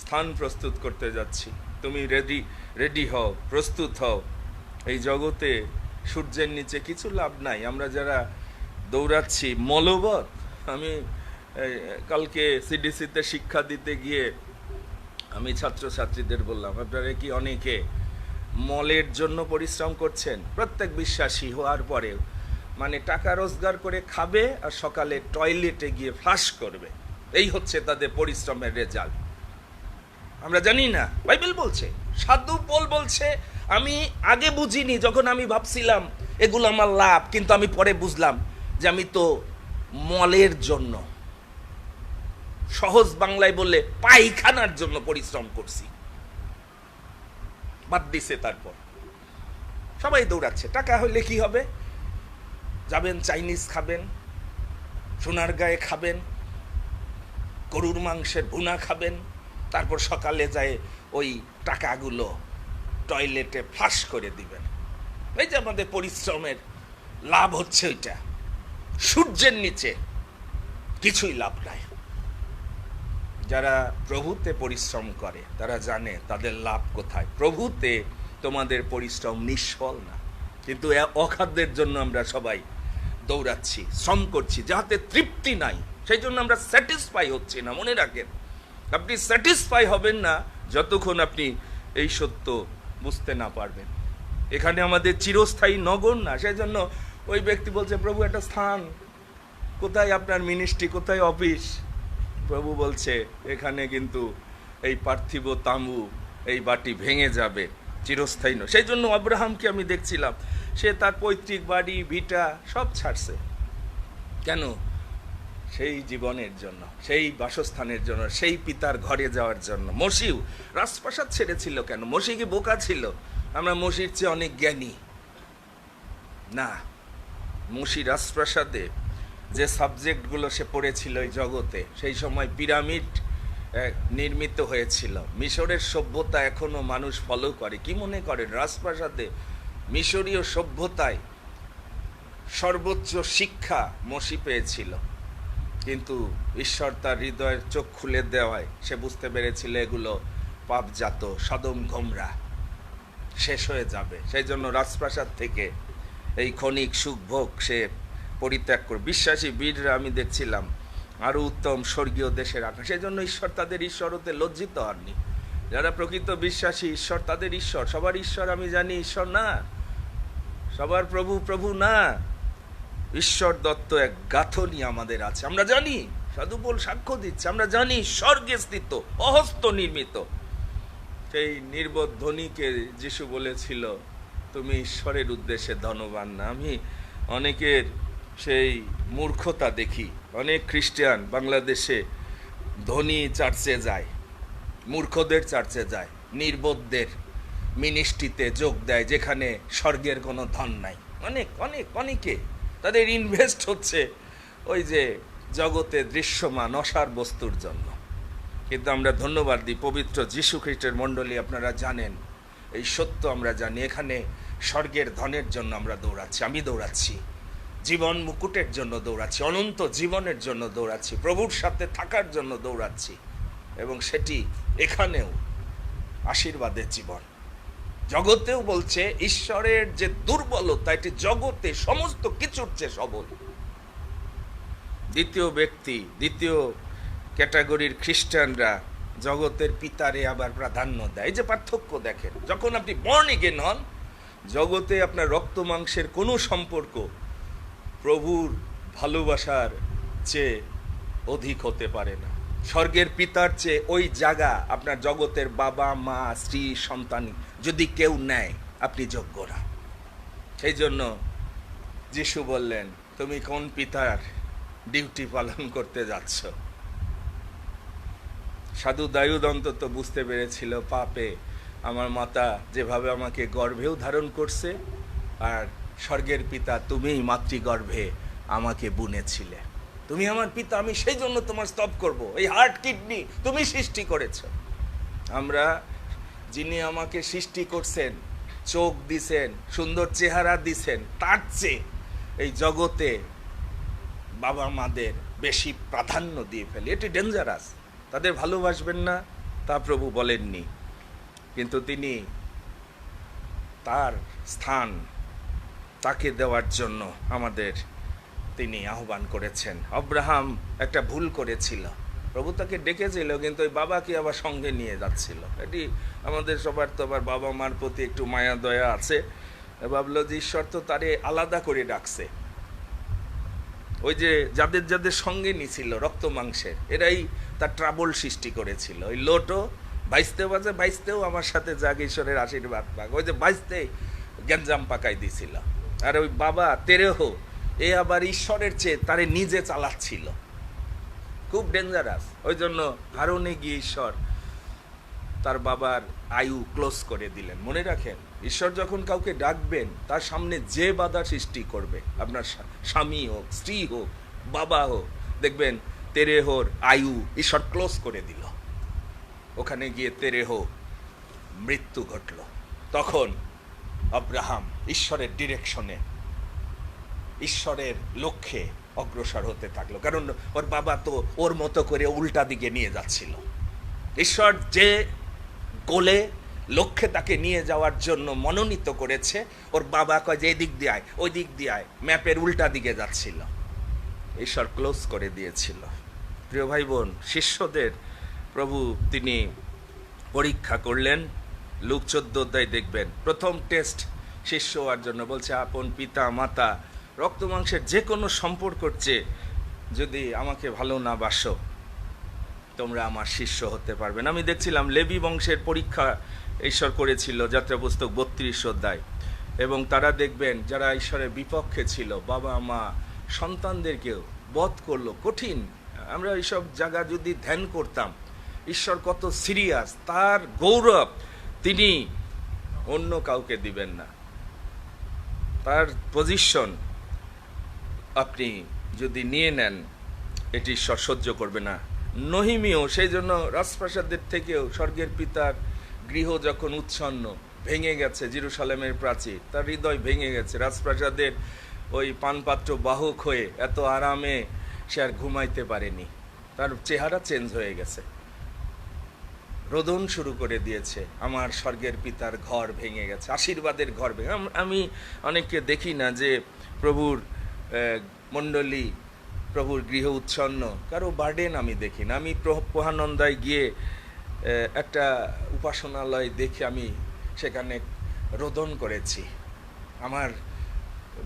স্থান প্রস্তুত করতে যাচ্ছি। তুমি রেডি হও, প্রস্তুত হও। এই জগতে সূর্যের নিচে কিছু লাভ নাই। আমরা যারা দৌড়াচ্ছি মলবৎ, আমি কালকে সিডিসিতে শিক্ষা দিতে গিয়ে আমি ছাত্রছাত্রীদের বললাম, আপনারা কি অনেকে মলের জন্য পরিশ্রম করছেন? প্রত্যেক বিশ্বাসী হওয়ার পরেও মানে টাকা রোজগার করে খাবে আর সকালে টয়লেটে গিয়ে ফ্লাশ করবে, এই হচ্ছে তাদের পরিশ্রমের রেজাল্ট। আমরা জানি না, বাইবেল বলছে, সাধু পল বলছে, আমি আগে বুঝিনি, যখন আমি ভাবছিলাম এগুলো আমার লাভ, কিন্তু আমি পরে বুঝলাম যে আমি তো মলের জন্য, সহজ বাংলায় বললে পায়খানার জন্য পরিশ্রম করছি। বাদ দিছে। তারপর সবাই দৌড়াচ্ছে, টাকা হলে কি হবে? যাবেন চাইনিজ খাবেন, সোনার গায়ে খাবেন, গরুর মাংসের ভুনা খাবেন, তারপর সকালে যায় ওই টাকাগুলো টয়লেটে ফ্লাশ করে দিবেন। এই যে আমাদের পরিশ্রমের লাভ হচ্ছে ওইটা। সূর্যের নিচে কিছুই লাভ নাই। যারা প্রভুতে পরিশ্রম করে তারা জানে তাদের লাভ কোথায়। প্রভুতে তোমাদের পরিশ্রম নিষ্ফল না, কিন্তু অখাদ্যের জন্য আমরা সবাই দৌড়াচ্ছি, শ্রম করছি, যাহাতে তৃপ্তি নাই, সেই জন্য আমরা স্যাটিসফাই হচ্ছি না। মনে রাখেন, আপনি স্যাটিসফাই হবেন না যতক্ষণ আপনি এই সত্য বুঝতে না পারবেন। এখানে আমাদের চিরস্থায়ী নগর না। সেই জন্য ওই ব্যক্তি বলছে, প্রভু একটা স্থান কোথায়, আপনার মিনিস্ট্রি কোথায়, অফিস? প্রভু বলছে, এখানে কিন্তু এই পার্থিব তাঁবু, এই বাটি ভেঙে যাবে, চিরস্থায়ী নয়। সেই জন্য আব্রাহামকে আমি দেখছিলাম, সে তার পৈতৃক বাড়ি ভিটা সব ছাড়ছে। কেন? সেই জীবনের জন্য, সেই বাসস্থানের জন্য, সেই পিতার ঘরে যাওয়ার জন্য। মসিও রাজপ্রাসাদ ছেড়েছিল কেন? মসি কি বোকা ছিল? আমরা মসির চেয়ে অনেক জ্ঞানী না। মসি রাজপ্রাসাদে যে সাবজেক্টগুলো সে পড়েছিল এই জগতে, সেই সময় পিরামিড নির্মিত হয়েছিল। মিশরের সভ্যতা এখনো মানুষ ফলো করে। কি মনে করেন রাজপ্রাসাদে মিশরীয় সভ্যতায় সর্বোচ্চ শিক্ষা মসি পেয়েছিল? কিন্তু ঈশ্বর তার হৃদয়ের চোখ খুলে দেওয়ায় সে বুঝতে পেরেছিল এগুলো পাপজাত, সদম গমরা, শেষ হয়ে যাবে। সেই জন্য রাজপ্রাসাদ থেকে এই ক্ষণিক সুখভোগ সে পরিত্যাগ করে। বিশ্বাসী বীররা আমি দেখছিলাম আরো উত্তম স্বর্গীয় দেশের আকাশ। সেই জন্য ঈশ্বর তাদের ঈশ্বর হতে লজ্জিত হননি। যারা প্রকৃত বিশ্বাসী, ঈশ্বর তাদের ঈশ্বর। সবার ঈশ্বর আমি জানি ঈশ্বর না, সবার প্রভু প্রভু না। ঈশ্বর দত্ত এক গাঁথনি আমাদের আছে, আমরা জানি। সাধু পৌল সাক্ষ্য দিচ্ছে, আমরা জানি স্বর্গে স্থিত, অহস্ত নির্মিত। সেই নির্বোধ ধনীকে যিশু বলেছিল, তুমি ঈশ্বরের উদ্দেশ্যে ধনবান না। আমি অনেকের সেই মূর্খতা দেখি। অনেক খ্রিস্টান বাংলাদেশে ধনী চার্চে যায়, মূর্খদের চার্চে যায়, নির্বোধদের মিনিস্ট্রিতে যোগ দেয়, যেখানে স্বর্গের কোনো ধন নাই। অনেকে তাদের ইনভেস্ট হচ্ছে ওই যে জগতে দৃশ্যমান অসার বস্তুর জন্য। কিন্তু আমরা ধন্যবাদ দিই পবিত্র যীশু খ্রিস্টের মণ্ডলী, আপনারা জানেন এই সত্য, আমরা জানি এখানে স্বর্গের ধনের জন্য আমরা দৌড়াচ্ছি। আমি দৌড়াচ্ছি জীবন মুকুটের জন্য, দৌড়াচ্ছি অনন্ত জীবনের জন্য, দৌড়াচ্ছি প্রভুর সাথে থাকার জন্য দৌড়াচ্ছি, এবং সেটি এখানেও আশীর্বাদের জীবন। জগতেও বলছে ঈশ্বরের যে দুর্বলতা, এটি জগতে সমস্ত কিছুর চেয়ে সবল। দ্বিতীয় ব্যক্তি, দ্বিতীয় ক্যাটাগরির খ্রিস্টানরা জগতের পিতারে আবার প্রাধান্য দেয়। এই যে পার্থক্য দেখেন, যখন আপনি বর্ন এগেন হন, জগতে আপনার রক্ত মাংসের কোনো সম্পর্ক প্রভুর ভালোবাসার চেয়ে অধিক হতে পারে না। স্বর্গের পিতার চেয়ে ওই জায়গা আপনার জগতের বাবা মা স্ত্রী সন্তান যদি কেউ নেয়, আপনি যোগ্য না। সেই জন্য যিশু বললেন, তুমি কোন পিতার ডিউটি পালন করতে যাচ্ছ? সাধু দায়ুদ অন্তত বুঝতে পেরেছিল, পাপে আমার মাতা যেভাবে আমাকে গর্ভেও ধারণ করছে, আর স্বর্গের পিতা তুমিই মাতৃগর্ভে আমাকে বুনেছিলে। তুমি আমার পিতা, আমি সেই জন্য তোমার স্তব করব। এই হার্ট কিডনি তুমি সৃষ্টি করেছ। আমরা, যিনি আমাকে সৃষ্টি করছেন, চোখ দিছেন, সুন্দর চেহারা দিছেন, তার চেয়ে এই জগতে বাবা মাদের বেশি প্রাধান্য দিয়ে ফেলি। এটি ডেঞ্জারাস। তাদের ভালোবাসবেন না তা প্রভু বলেননি, কিন্তু তিনি তার স্থান তাকে দেওয়ার জন্য আমাদের তিনি আহ্বান করেছেন। আব্রাহাম একটা ভুল করেছিল, প্রভু তাকে ডেকেছিল, কিন্তু ওই বাবাকে আবার সঙ্গে নিয়ে যাচ্ছিল। এটি আমাদের সবার তো আবার বাবা মার প্রতি একটু মায়া দয়া আছে। ভাবলো যে ঈশ্বর তো তারে আলাদা করে ডাকছে। ওই যে যাদের যাদের সঙ্গে নিছিল রক্ত মাংসের, এরাই তার ট্রাবল সৃষ্টি করেছিল। ওই লোটো বাইশতেও আমার সাথে যাক, ঈশ্বরের আশীর্বাদ পাক, ওই যে বাইশতেই গ্যাঞ্জাম পাকাই দিছিল। আর ওই বাবা তেরেহ, এ আবার ঈশ্বরের চেয়ে তারে নিজে চালাচ্ছিল। খুব ডেঞ্জারাস। ওই জন্য হারনে গিয়ে ঈশ্বর তার বাবার আয়ু ক্লোজ করে দিলেন। মনে রাখেন, ঈশ্বর যখন কাউকে ডাকবেন, তার সামনে যে বাধা সৃষ্টি করবে, আপনার স্বামী হোক, স্ত্রী হোক, বাবা হোক, দেখবেন তেরেহর আয়ু ঈশ্বর ক্লোজ করে দিল। ওখানে গিয়ে তেরেহ মৃত্যু ঘটল। তখন আব্রাহাম ঈশ্বরের ডিরেকশনে, ঈশ্বরের লক্ষ্যে অগ্রসর হতে থাকলো, কারণ ওর বাবা তো ওর মতো করে উল্টা দিকে নিয়ে যাচ্ছিল। ঈশ্বর যে গোলে, লক্ষ্যে তাকে নিয়ে যাওয়ার জন্য মনোনীত করেছে, ওর বাবা কয় যে এদিক দিয়ে আয়, ওই দিক দিয়ে আয়, ম্যাপের উল্টা দিকে যাচ্ছিল। ঈশ্বর ক্লোজ করে দিয়েছিল। প্রিয় ভাই বোন, শিষ্যদের প্রভু তিনি পরীক্ষা করলেন। লুক 14 অধ্যায় দেখবেন, প্রথম টেস্ট শিষ্য হওয়ার জন্য বলছে, আপন পিতা মাতা রক্ত মাংসের যে কোনো সম্পর্কর চেয়ে যদি আমাকে ভালো না বাসো, তোমরা আমার শিষ্য হতে পারবে না। আমি দেখছিলাম লেবি বংশের পরীক্ষা ঈশ্বর করেছিল, যাত্রা পুস্তক 32 অধ্যায়, এবং তারা দেখবেন যারা ঈশ্বরের বিপক্ষে ছিল, বাবা মা সন্তানদেরকেও বধ করলো। কঠিন। আমরা এইসব জায়গা যদি ধ্যান করতাম, ঈশ্বর কত সিরিয়াস, তার গৌরব তিনি অন্য কাউকে দিবেন না। তার পজিশন আপনি যদি নিয়ে নেন, এটি ঈশ্বর সহ্য করবে না। নহিমিও সেই জন্য রাজপ্রাসাদের থেকেও স্বর্গের পিতার গৃহ যখন উচ্ছন্ন ভেঙে গেছে, জেরুসালেমের প্রাচীর, তার হৃদয় ভেঙে গেছে। রাজপ্রাসাদের ওই পানপাত্র বাহক হয়ে এত আরামে সে আর ঘুমাইতে পারেনি, তার চেহারা চেঞ্জ হয়ে গেছে, রোদন শুরু করে দিয়েছে, আমার স্বর্গের পিতার ঘর ভেঙে গেছে, আশীর্বাদের ঘর ভেঙে। আমি অনেককে দেখি না যে প্রভুর মণ্ডলী, প্রভুর গৃহ উচ্ছন্ন, কারো বার্ডেন আমি দেখি না। আমি পোহানন্দায় গিয়ে একটা উপাসনালয় দেখে আমি সেখানে রোদন করেছি, আমার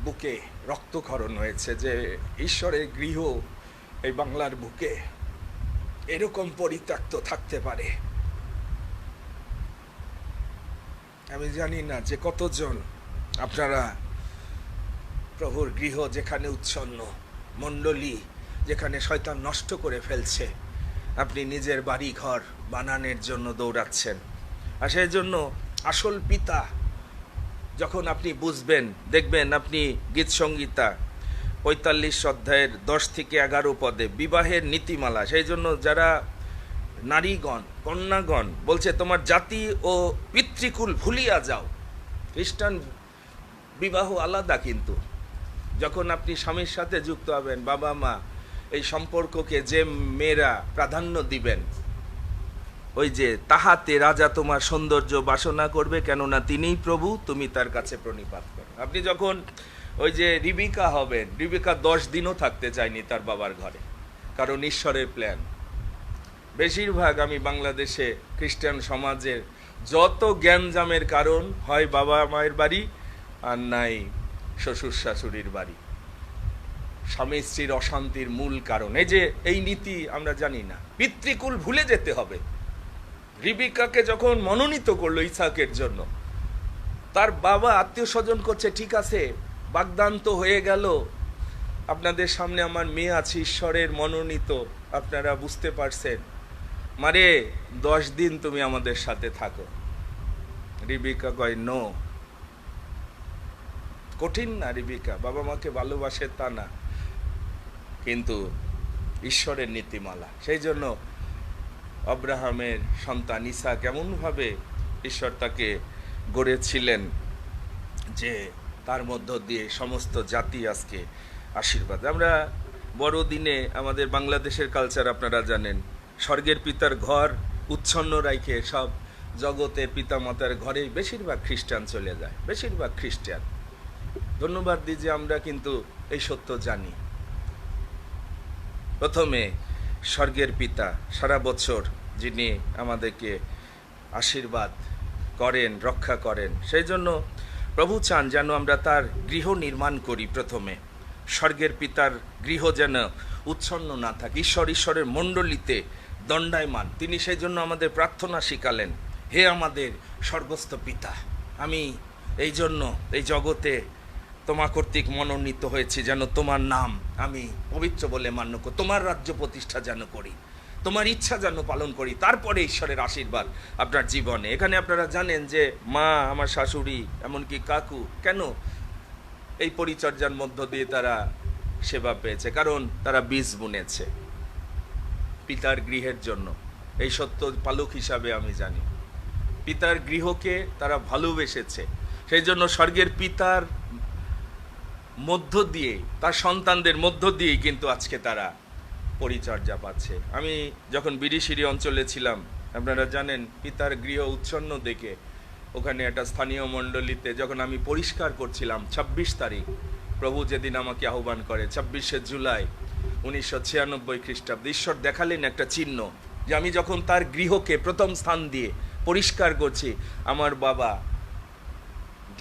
বুকে রক্তক্ষরণ হয়েছে যে ঈশ্বরের গৃহ এই বাংলার বুকে এরকম পরিত্যক্ত থাকতে পারে। আমি জানি না যে কতজন আপনারা প্রভুর গৃহ যেখানে উচ্ছন্ন, মণ্ডলী যেখানে শয়তান নষ্ট করে ফেলছে, আপনি নিজের বাড়ি ঘর বানানোর জন্য দৌড়াচ্ছেন। আর সেই জন্য আসল পিতা যখন আপনি বুঝবেন, দেখবেন আপনি গীতসংগীতা 45 অধ্যায়ের 10 থেকে 11 পদে বিবাহের নীতিমালা, সেই জন্য যারা নারীগণ, কন্যাগণ বলছে তোমার জাতি ও পিতৃকুল ভুলিয়া যাও। খ্রিস্টান বিবাহ আলাদা, কিন্তু যখন আপনি স্বামীর সাথে যুক্ত হবেন, বাবা মা এই সম্পর্ককে যে মেয়েরা প্রাধান্য দিবেন, ওই যে তাহাতে রাজা তোমার সৌন্দর্য বাসনা করবে, কেননা তিনিই প্রভু, তুমি তার কাছে প্রণিপাত করো। আপনি যখন ওই যে রিবিকা হবেন, রিবিকা 10 দিনও থাকতে চায়নি তার বাবার ঘরে, কারণ ঈশ্বরের প্ল্যান। বেশিরভাগ আমি বাংলাদেশে খ্রিস্টান সমাজের যত জ্ঞানজামের কারণ হয় বাবা মায়ের বাড়ি, আর নাই শ্বশুর শাশুড়ির বাড়ি। স্বামী স্ত্রীর অশান্তির মূল কারণ এই যে এই নীতি আমরা জানি না। পিতৃকুল ভুলে যেতে হবে। রিবিকাকে যখন মনোনীত করলো ইসাকের জন্য, তার বাবা আত্মীয় স্বজন করছে, ঠিক আছে বাগদান তো হয়ে গেল, আপনাদের সামনে আমার মেয়ে আছে ঈশ্বরের মনোনীত, আপনারা বুঝতে পারছেন, মারে 10 দিন তুমি আমাদের সাথে থাকো। রিবিকা কয় নো। কঠিন না রিবিকা? বাবা মাকে ভালোবাসে তা না, কিন্তু ঈশ্বরের নীতিমালা। সেই জন্য আব্রাহামের সন্তান ইসাক এমনভাবে ঈশ্বর তাকে গড়েছিলেন যে তার মধ্য দিয়ে সমস্ত জাতি আজকে আশীর্বাদ। আমরা বড়দিনে আমাদের বাংলাদেশের কালচার আপনারা জানেন, স্বর্গের পিতার ঘর উচ্ছন্ন রাইখে সব জগতের পিতামাতার ঘরেই বেশিরভাগ খ্রিস্টান চলে যায়, বেশিরভাগ খ্রিস্টান। ধন্যবাদ দিই যে আমরা কিন্তু এই সত্য জানি। প্রথমে স্বর্গের পিতা সারা বছর যিনি আমাদেরকে আশীর্বাদ করেন, রক্ষা করেন, সেই জন্য প্রভু চান যেন আমরা তার গৃহ নির্মাণ করি। প্রথমে স্বর্গের পিতার গৃহ যেন উচ্ছন্ন না থাকে, ঈশ্বরের মণ্ডলীতে দণ্ডায়মান। তিনি সেই জন্য আমাদের প্রার্থনা শিখালেন, হে আমাদের স্বর্গস্থ পিতা, আমি এই জন্য এই জগতে তোমা কর্তৃক মনোনীত হয়েছি যেন তোমার নাম আমি পবিত্র বলে মান্য করি, তোমার রাজ্য প্রতিষ্ঠা যেন করি, তোমার ইচ্ছা যেন পালন করি, তারপরে ঈশ্বরের আশীর্বাদ আপনার জীবনে। এখানে আপনারা জানেন যে মা, আমার শাশুড়ি, এমনকি কাকু কেন এই পরিচর্যার মধ্য দিয়ে তারা সেবা পেয়েছে, কারণ তারা বীজ বুনেছে পিতার গৃহের জন্য। এই সত্য পালক হিসাবে আমি জানি, পিতার গৃহকে তারা ভালোবেসেছে। সেই জন্য স্বর্গের পিতার মধ্য দিয়ে, তার সন্তানদের মধ্য দিয়েই কিন্তু আজকে তারা পরিচর্যা পাচ্ছে। আমি যখন বিরিশিরি অঞ্চলে ছিলাম, আপনারা জানেন, পিতার গৃহ উচ্ছন্ন দেখে ওখানে একটা স্থানীয় মণ্ডলীতে যখন আমি পরিষ্কার করছিলাম, 26 তারিখ প্রভু যেদিন আমাকে আহ্বান করে, 26শে জুলাই 1996 খ্রিস্টাব্দে, ঈশ্বর দেখালেন একটা চিহ্ন যে আমি যখন তার গৃহকে প্রথম স্থান দিয়ে পরিষ্কার করছি, আমার বাবা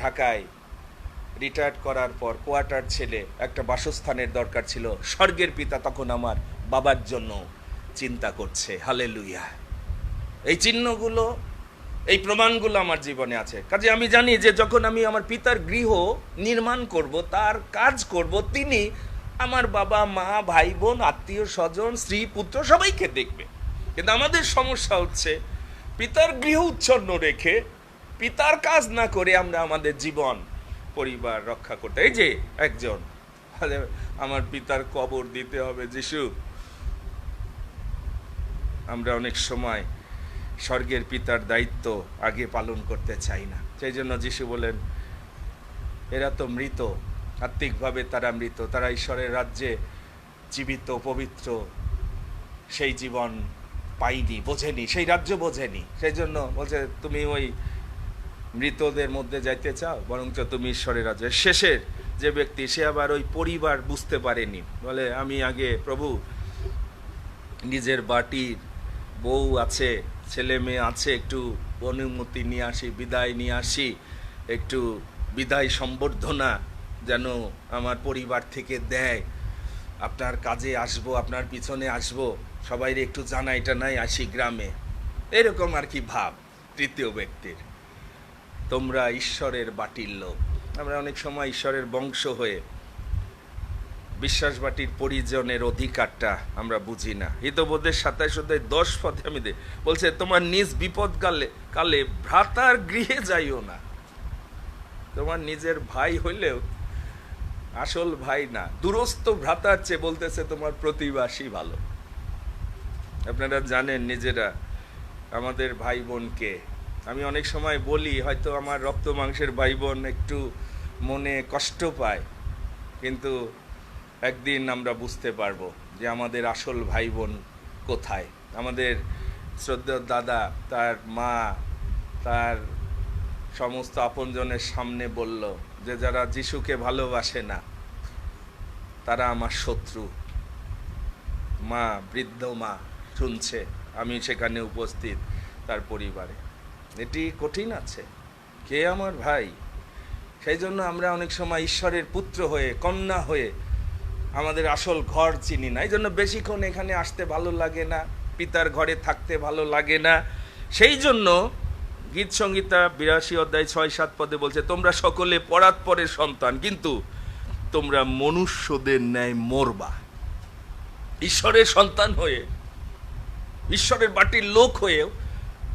ঢাকায় রিটায়ার্ড করার পর কোয়ার্টার ছেলে একটা বাসস্থানের দরকার ছিল, স্বর্গের পিতা তখন আমার বাবার জন্য চিন্তা করছে। হালেলুয়া! এই চিহ্নগুলো, এই প্রমাণগুলো আমার জীবনে আছে। কাজে আমি জানি যে যখন আমি আমার পিতার গৃহ নির্মাণ করব, তার কাজ করব, তিনি আমার বাবা, মা, ভাই বোন, আত্মীয় স্বজন, স্ত্রী, পুত্র সবাইকে দেখবে। কিন্তু আমাদের সমস্যা হচ্ছে পিতার গৃহ উচ্ছন্ন রেখে, পিতার কাজ না করে আমরা আমাদের জীবন পরিবার রক্ষা করতে। এই যে একজন, আমার পিতার কবর দিতে হবে যিশু, আমরা অনেক সময় স্বর্গের পিতার দায়িত্ব আগে পালন করতে চাই না। সেই জন্য যিশু বলেন, এরা তো মৃত, আত্মিকভাবে তারা মৃত, তারা ঈশ্বরের রাজ্যে জীবিত পবিত্র সেই জীবন পাইনি, বোঝেনি, সেই রাজ্য বোঝেনি। সেই জন্য বলছে, তুমি ওই মৃতদের মধ্যে যাইতে চাও, বরঞ্চ তুমি ঈশ্বরের রাজ্যে। শেষের যে ব্যক্তি, সে আবার ওই পরিবার বুঝতে পারেনি, বলে আমি আগে প্রভু নিজের বাটির বউ আছে, ছেলে মেয়ে আছে, একটু অনুমতি নিয়ে আসি, বিদায় নিয়ে আসি, একটু বিদায় সম্বর্ধনা যেন আমার পরিবার থেকে দেয়, আপনার কাজে আসবো, আপনার পিছনে আসবো, সবাইরে একটু জানাই টানাই আসি গ্রামে, এরকম আর কি ভাব তৃতীয় ব্যক্তির। তোমরা ঈশ্বরের বাটির লোক। আমরা অনেক সময় ঈশ্বরের বংশ হয়ে বিশ্বাস বাটির পরিজনের অধিকারটা আমরা বুঝি না। হিতবোধের 27-10 পদে আমি বলছে, তোমার নিজ বিপদ কালে ভ্রাতার গৃহে যাইও না। তোমার নিজের ভাই হইলেও আসল ভাই না, দূরস্থ ভ্রাতার চেয়ে বলতেছে তোমার প্রতিবাসী ভালো। আপনারা জানেন নিজেরা আমাদের ভাই বোনকে, আমি অনেক সময় বলি, হয়তো আমার রক্ত মাংসের ভাই বোন একটু মনে কষ্ট পায়, কিন্তু একদিন আমরা বুঝতে পারবো যে আমাদের আসল ভাই বোন কোথায়। আমাদের শ্রদ্ধেয় দাদা তার মা, তার সমস্ত আপনজনের সামনে বলল যে যারা যিশুকে ভালোবাসে না তারা আমার শত্রু। মা, বৃদ্ধ মা শুনছে, আমি সেখানে উপস্থিত তার পরিবারে। এটি কঠিন আছে, কে আমার ভাই? সেই জন্য আমরা অনেক সময় ঈশ্বরের পুত্র হয়ে, কন্যা হয়ে আমাদের আসল ঘর চিনি না। এই জন্য বেশিক্ষণ এখানে আসতে ভালো লাগে না, পিতার ঘরে থাকতে ভালো লাগে না। সেই জন্য গীত সংহিতা 82 অধ্যায় 6-7 পদে বলছে, তোমরা সকলে পরাৎপরের সন্তান, কিন্তু তোমরা মনুষ্যদের ন্যায় মরবা। ঈশ্বরের সন্তান হয়ে, ঈশ্বরের বাটির লোক হয়েও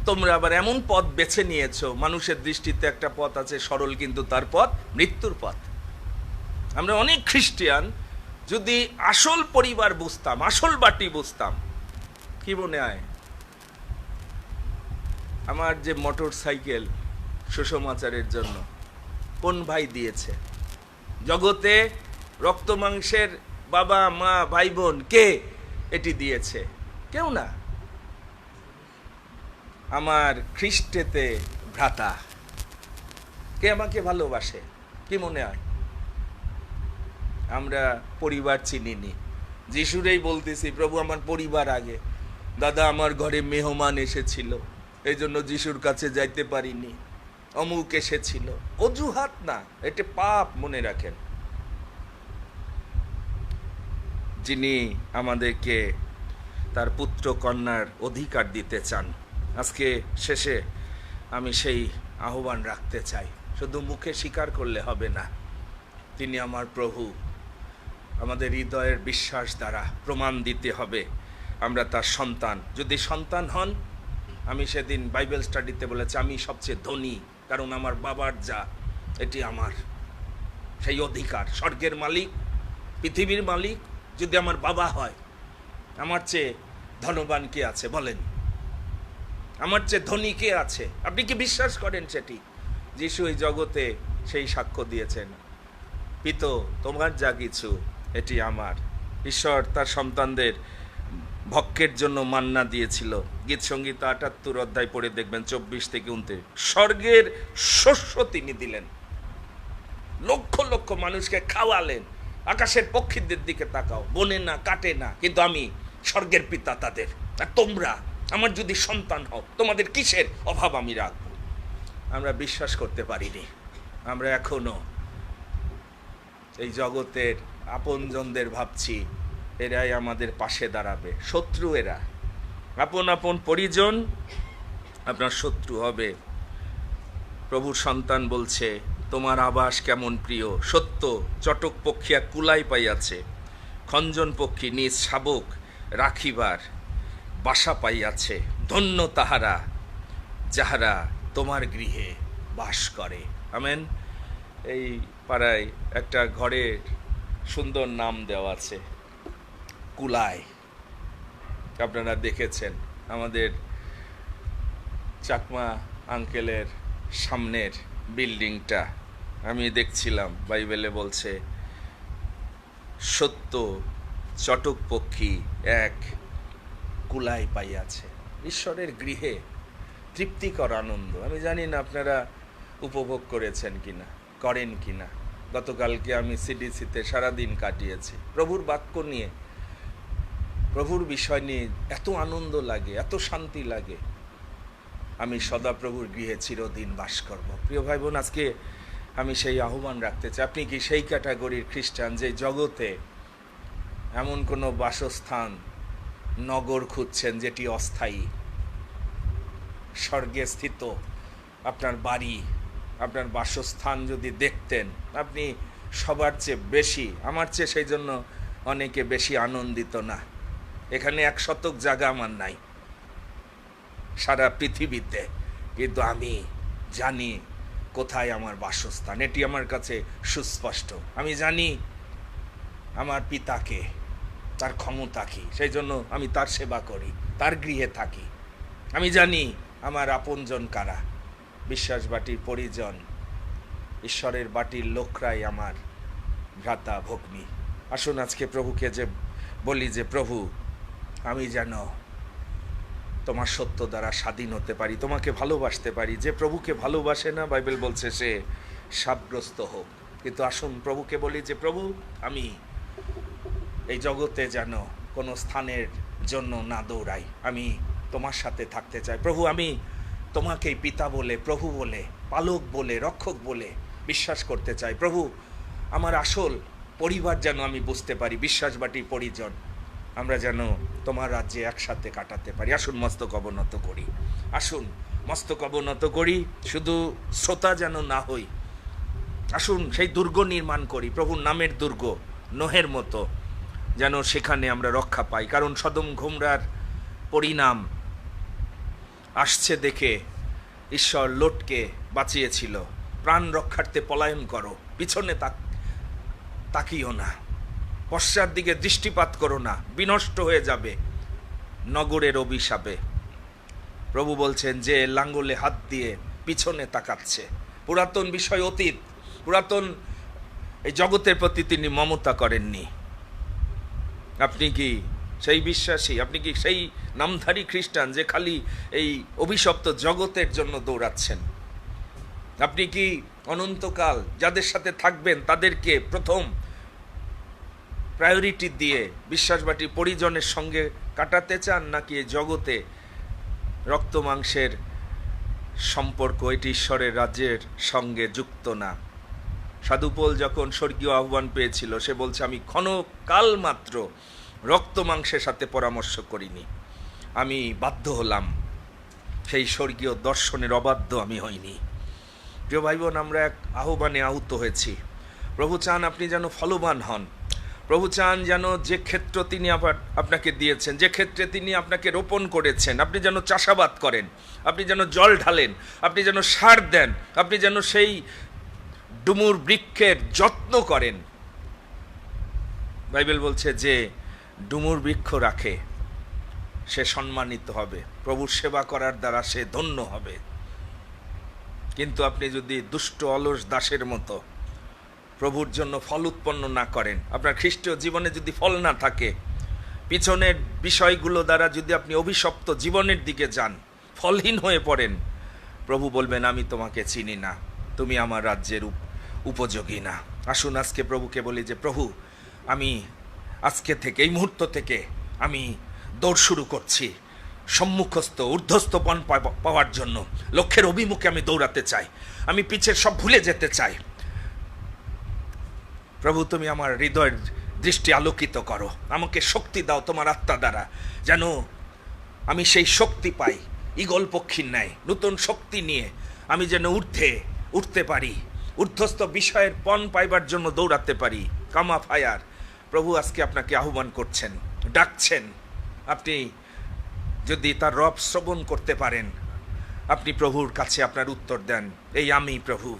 তোমরা আবার এমন পথ বেছে নিয়েছো, মানুষের দৃষ্টিতে একটা পথ আছে সরল, কিন্তু তার পথ মৃত্যুর পথ। আমরা অনেক খ্রিস্টান যদি আসল পরিবার বুঝতাম, আসল বাটি বুঝতাম, কি মনে হয় আমার যে মোটর সাইকেল সুষমাচারের জন্য কোন ভাই দিয়েছে? জগতে রক্ত মাংসের বাবা মা ভাই বোন কে এটি দিয়েছে? কেউ না। আমার খ্রিস্টেতে ভ্রাতা কে আমাকে ভালোবাসে? কি মনে হয়? আমরা পরিবার চিনিনি। যিশুরেই বলতেছি, প্রভু আমার পরিবার আগে। দাদা আমার ঘরে মেহমান এসেছিল, এই জন্য যিশুর কাছে যাইতে পারিনি। অমুক এসেছিল, অজুহাত না, এটা পাপ, মনে রাখেন। যিনি আমাদেরকে তার পুত্র কন্যার অধিকার দিতে চান, আজকে শেষে আমি সেই আহ্বান রাখতে চাই। শুধু মুখে স্বীকার করলে হবে না, তিনি আমার প্রভু। আমাদের হৃদয়ের বিশ্বাস দ্বারা প্রমাণ দিতে হবে আমরা তার সন্তান। যদি সন্তান হন, আমি সেদিন বাইবেল স্টাডিতে বলেছি, আমি সবচেয়ে ধনী, কারণ আমার বাবার যা, এটি আমার সেই অধিকার। স্বর্গের মালিক, পৃথিবীর মালিক যদি আমার বাবা হয়, আমার চেয়ে ধনবান কে আছে বলেন? আমার চেয়ে ধনী কে আছে? আপনি কি বিশ্বাস করেন সেটি? যিশু এই জগতে সেই সাক্ষ্য দিয়েছেন, পিতো তোমার যা কিছু এটি আমার। ঈশ্বর তার সন্তানদের ভক্ষের জন্য মান্না দিয়েছিল। গীত সঙ্গীত ৭৮ অধ্যায় পড়ে দেখবেন ২৪ থেকে ২৯। স্বর্গের শস্য তিনি দিলেন, লক্ষ লক্ষ মানুষকে খাওয়ালেন। আকাশের পক্ষীদের দিকে তাকাও, বনে না, কাটে না, কিন্তু আমি স্বর্গের পিতা তাদের। আর তোমরা আমার যদি সন্তান হও, তোমাদের কিসের অভাব আমি রাখবো? আমরা বিশ্বাস করতে পারিনি। আমরা এখনো এই জগতের আপনজনদের ভাবছি এরাই আমাদের পাশে দাঁড়াবে। শত্রু এরা। আপন আপন পরিজন আপনার শত্রু হবে। প্রভুর সন্তান বলছে, তোমার আবাস কেমন প্রিয়। সত্য চটক পক্ষী এক কুলাই পাইয়াছে, খঞ্জন পক্ষী নিজ শাবক রাখিবার বাসা পাইয়াছে। ধন্য তাহারা যাহারা তোমার গৃহে বাস করে। আমেন। এই পাড়ায় একটা ঘরের সুন্দর নাম দেওয়া আছে, কুলাই। আপনারা দেখেছেন আমাদের চাকমা আঙ্কেলের সামনের বিল্ডিংটা, আমি দেখছিলাম, বাইবেলে বলছে সত্য চটক পক্ষী এক কুলাই পাইয়াছে। ঈশ্বরের গৃহে তৃপ্তিকর আনন্দ। আমি জানি না আপনারা উপভোগ করেছেন কিনা, করেন কিনা। গতকালকে আমি সিডিসিতে সারাদিন কাটিয়েছি প্রভুর বাক্য নিয়ে, প্রভুর বিষয় নিয়ে। এত আনন্দ লাগে, এত শান্তি লাগে। আমি সদা প্রভুর গৃহে চিরদিন বাস করব। প্রিয় ভাই বোন, আজকে আমি সেই আহ্বান রাখতে চাই। আপনি কি সেই ক্যাটাগরির খ্রিস্টান যে জগতে এমন কোনো বাসস্থান, নগর খুঁজছেন যেটি অস্থায়ী? স্বর্গে স্থিত আপনার বাড়ি, আপনার বাসস্থান যদি দেখতেন, আপনি সবার চেয়ে বেশি, আমার চেয়ে সেই জন্য অনেকে বেশি আনন্দিত না। এখানে ১ শতক জায়গা আমার নাই সারা পৃথিবীতে, কিন্তু আমি জানি কোথায় আমার বাসস্থান। এটি আমার কাছে সুস্পষ্ট। আমি জানি আমার পিতাকে, তার ক্ষমতা কি, সেই জন্য আমি তার সেবা করি, তার গৃহে থাকি। আমি জানি আমার আপনজন কারা, বিশ্বাস বাটির পরিজন, ঈশ্বরের বাটির লোকরাই আমার ভ্রাতা ভগ্নী। আসুন আজকে প্রভুকে যে বলি যে, প্রভু আমি যেন তোমার সত্য দ্বারা স্বাধীন হতে পারি, তোমাকে ভালোবাসতে পারি। যে প্রভুকে ভালোবাসে না, বাইবেল বলছে সে শাপগ্রস্ত হোক। কিন্তু আসুন প্রভুকে বলি যে, প্রভু আমি এই জগতে যেন কোনো স্থানের জন্য না দৌড়াই, আমি তোমার সাথে থাকতে চাই। প্রভু আমি তোমাকেই পিতা বলে, প্রভু বলে, পালক বলে, রক্ষক বলে বিশ্বাস করতে চাই। প্রভু আমার আসল পরিবার যেন আমি বুঝতে পারি, বিশ্বাসবাটির পরিজন। আমরা যেন তোমার রাজ্যে একসাথে কাটাতে পারি। আসুন মস্তক অবনত করি, আসুন মস্তক অবনত করি। শুধু শ্রোতা যেন না হই, আসুন সেই দুর্গ নির্মাণ করি, প্রভুর নামের দুর্গ, নোহের মতো, যেন সেখানে আমরা রক্ষা পাই। কারণ সদম গোমরার পরিণাম আসছে দেখে ঈশ্বর লোটকে বাঁচিয়েছিল। প্রাণ রক্ষার্থে পলায়ন করো, পিছনে তাকিও না। পশ্চাৎ দিকে দৃষ্টিপাত করো না, বিনষ্ট হয়ে যাবে নগরের অভিশাপে। প্রভু বলছেন যে লাঙ্গলে হাত দিয়ে পিছনে তাকাচ্ছে, পুরাতন বিষয় অতীত, পুরাতন এই জগতের প্রতি তিনি মমতা করেননি। আপনি কি সেই বিশ্বাসী? আপনি কি সেই নামধারী খ্রিস্টান যে খালি এই অভিশপ্ত জগতের জন্য দৌড়াচ্ছেন? আপনি কি অনন্তকাল যাদের সাথে থাকবেন তাদেরকে প্রথম প্রায়োরিটি দিয়ে বিশ্বাসবাটী পরিজনের সঙ্গে কাটাতে চান, নাকি এই জগতে রক্ত মাংসের সম্পর্ক এটি ঈশ্বরের রাজ্যের সঙ্গে যুক্ত না? সাধুপোল যখন স্বর্গীয় আহ্বান পেয়েছিল সে বলছে, আমি ক্ষণকাল মাত্র রক্ত মাংসের সাথে পরামর্শ করিনি, আমি বাধ্য হলাম, সেই স্বর্গীয় দর্শনের অবাধ্য আমি হইনি। প্রিয় ভাই বোন, আমরা এক আহ্বানে আহুত হয়েছি। প্রভু চান আপনি যেন ফলবান হন। প্রভু চান যেন যে ক্ষেত্র তিনি আবার আপনাকে দিয়েছেন, যে ক্ষেত্রে তিনি আপনাকে রোপণ করেছেন, আপনি যেন চাষাবাদ করেন, আপনি যেন জল ঢালেন, আপনি যেন সার দেন, আপনি যেন সেই ডুমুর বৃক্ষের যত্ন করেন। বাইবেল বলছে যে ডুমুর বৃক্ষ রাখে সে সম্মানিত হবে, প্রভুর সেবা করার দ্বারা সে ধন্য হবে। কিন্তু আপনি যদি দুষ্ট অলস দাসের মতো প্রভুর জন্য ফল উৎপন্ন না করেন, আপনার খ্রিস্টীয় জীবনে যদি ফল না থাকে, পিছনের বিষয়গুলো দ্বারা যদি আপনি অভিশপ্ত জীবনের দিকে যান, ফলহীন হয়ে পড়েন, প্রভু বলবেন আমি তোমাকে চিনি না, তুমি আমার রাজ্যের উপযোগী না। আসুন আজকে প্রভুকে বলি যে প্রভু, আমি আজকে থেকে, এই মুহূর্ত থেকে আমি দৌড় শুরু করছি সম্মুখস্থ ঊর্ধ্বস্থ পণ পাওয়ার জন্য। লক্ষ্যের অভিমুখে আমি দৌড়াতে চাই, আমি পিছের সব ভুলে যেতে চাই। প্রভু তুমি আমার হৃদয়ের দৃষ্টি আলোকিত করো, আমাকে শক্তি দাও তোমার আত্মা দ্বারা, যেন আমি সেই শক্তি পাই ঈগল পক্ষীর ন্যায়, নতুন শক্তি নিয়ে আমি যেন উঠতে পারি, ঊর্ধ্বস্থ বিষয়ের পণ পাইবার জন্য দৌড়াতে পারি। কামা ফায়ার। প্রভু আজকে আপনাকে আহ্বান করছেন, ডাকছেন। আপনি যদি তার রব শ্রবণ করতে পারেন, আপনি প্রভুর কাছে আপনার উত্তর দেন, এই আমি প্রভু,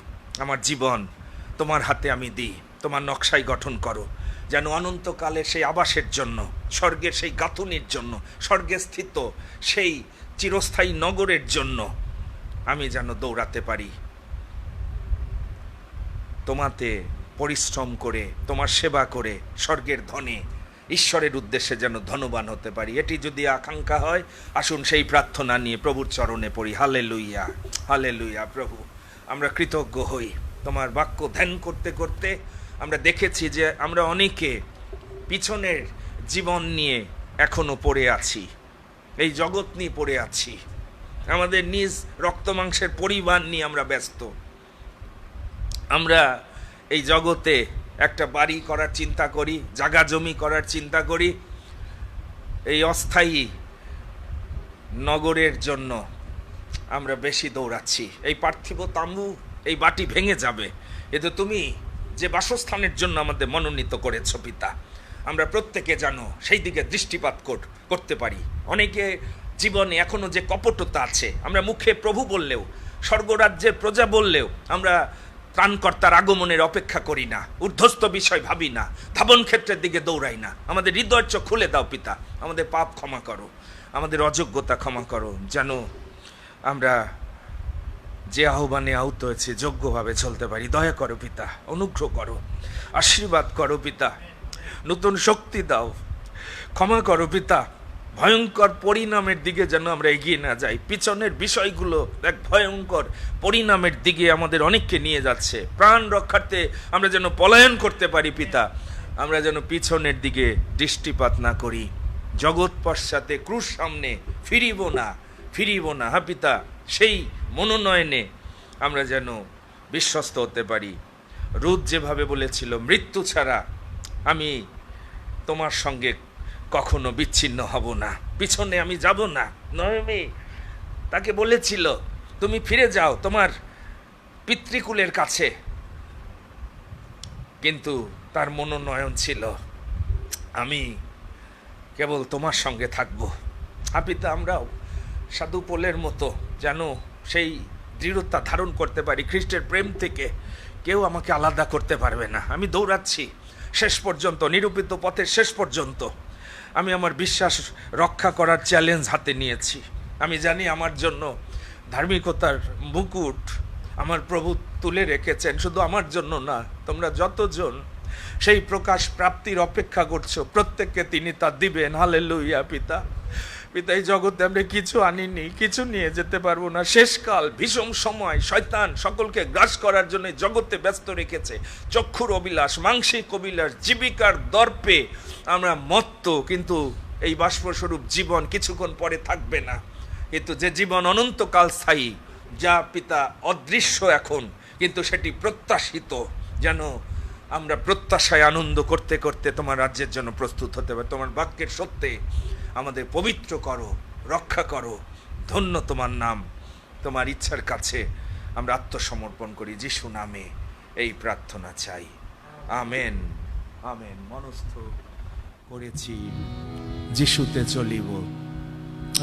আমার জীবন তোমার হাতে আমি দিই, তোমার নকশায় গঠন করো, যেন অনন্তকালের সেই আবাসের জন্য, স্বর্গের সেই গাঁথুনির জন্য, স্বর্গে স্থিত সেই চিরস্থায়ী নগরের জন্য আমি যেন দৌড়াতে পারি, তোমাতে পরিশ্রম করে, তোমার সেবা করে, স্বর্গের ধনে ঈশ্বরের উদ্দেশ্যে যেন ধনবান হতে পারি। এটি যদি আকাঙ্ক্ষা হয়, আসুন সেই প্রার্থনা নিয়ে প্রভুর চরণে পড়ি। Hallelujah, hallelujah. প্রভু, আমরা কৃতজ্ঞ হই। তোমার বাক্য ধ্যান করতে করতে আমরা দেখেছি যে আমরা অনেকে পিছনের জীবন নিয়ে এখনো পড়ে আছি, এই জগৎ নিয়ে পড়ে আছি, আমাদের নিজ রক্ত মাংসের পরিবার নিয়ে আমরা ব্যস্ত। আমরা এই জগতে একটা বাড়ি করার চিন্তা করি, জায়গা জমি করার চিন্তা করি, এই অস্থায়ী নগরের জন্য আমরা বেশি দৌড়াচ্ছি। এই পার্থিব তাম্বু, এই বাটি ভেঙে যাবে, এ তো তুমি যে বাসস্থানের জন্য আমাদের মনোনীত করেছো পিতা, আমরা প্রত্যেকে জানো সেই দিকে দৃষ্টিপাত করতে পারি। অনেকে জীবনে এখনো যে কপটতা আছে, আমরা মুখে প্রভু বললেও, স্বর্গরাজ্যের প্রজা বললেও আমরা ত্রাণকর্তার আগমনের অপেক্ষা করি না, ঊর্ধ্বস্থ বিষয় ভাবি না, ধাবন ক্ষেত্রের দিকে দৌড়াই না। আমাদের হৃদয়ের চোখ খুলে দাও পিতা, আমাদের পাপ ক্ষমা করো, আমাদের অযোগ্যতা ক্ষমা করো, যেন আমরা যে আহ্বানে আহত হয়েছে যোগ্যভাবে চলতে পারি। দয়া করো পিতা, অনুগ্রহ করো, আশীর্বাদ করো পিতা, নতুন শক্তি দাও, ক্ষমা করো পিতা। ভয়ঙ্কর পরিণামের দিকে যেন আমরা এগিয়ে না যাই, পিছনের বিষয়গুলো এক ভয়ঙ্কর পরিণামের দিকে আমাদের অনেককে নিয়ে যাচ্ছে। প্রাণ রক্ষার্থে আমরা যেন পলায়ন করতে পারি পিতা, আমরা যেন পিছনের দিকে দৃষ্টিপাত না করি, জগৎ পশ্চাতে ক্রুশ সামনে ফিরিব না। হ্যাঁ পিতা, সেই মনোনয়নে আমরা যেন বিশ্বস্ত হতে পারি। রুথ যেভাবে বলেছিল, মৃত্যু ছাড়া আমি তোমার সঙ্গে কখনো বিচ্ছিন্ন হব না, পিছনে আমি যাব না। নয়মি তাকে বলেছিল, তুমি ফিরে যাও তোমার পিতৃকুলের কাছে, কিন্তু তার মনোনয়ন ছিল, আমি কেবল তোমার সঙ্গে থাকবো। পিতা, আমরাও সাধু পোলের মতো যেন সেই দৃঢ়তা ধারণ করতে পারি, খ্রিস্টের প্রেম থেকে কেউ আমাকে আলাদা করতে পারবে না। আমি দৌড়াচ্ছি শেষ পর্যন্ত, নিরূপিত পথের শেষ পর্যন্ত আমি আমার বিশ্বাস রক্ষা করার চ্যালেঞ্জ হাতে নিয়েছি। আমি জানি আমার জন্য ধার্মিকতার মুকুট আমার প্রভু তুলে রেখেছেন, শুধু আমার জন্য না, তোমরা যতজন সেই প্রকাশ প্রাপ্তির অপেক্ষা করছো প্রত্যেককে তিনি তা দিবেন। হালেলুয়া। পিতা, এই জগতে আমরা কিছু আনিনি, কিছু নিয়ে যেতে পারবো না। শেষকাল, ভীষণ সময়, শয়তান সকলকে গ্রাস করার জন্য জগতে ব্যস্ত রেখেছে। চক্ষুর অবিলাস, মাংসিক অবিলাস, জীবিকার দর্পে আমরা মত্ত, কিন্তু এই বাষ্পস্বরূপ জীবন কিছুক্ষণ পরে থাকবে না। কিন্তু যে জীবন অনন্তকাল স্থায়ী, যা পিতা অদৃশ্য এখন, কিন্তু সেটি প্রত্যাশিত, যেন আমরা প্রত্যাশায় আনন্দ করতে করতে তোমার রাজ্যের জন্য প্রস্তুত হতে পারি। তোমার বাক্যের সত্যে আমাদের পবিত্র করো, রক্ষা করো। ধন্য তোমার নাম। তোমার ইচ্ছার কাছে আমরা আত্মসমর্পণ করি, যিশু নামে এই প্রার্থনা চাই, আমেন। আমেন। মনস্থ করেছি যিশুতে চলিব।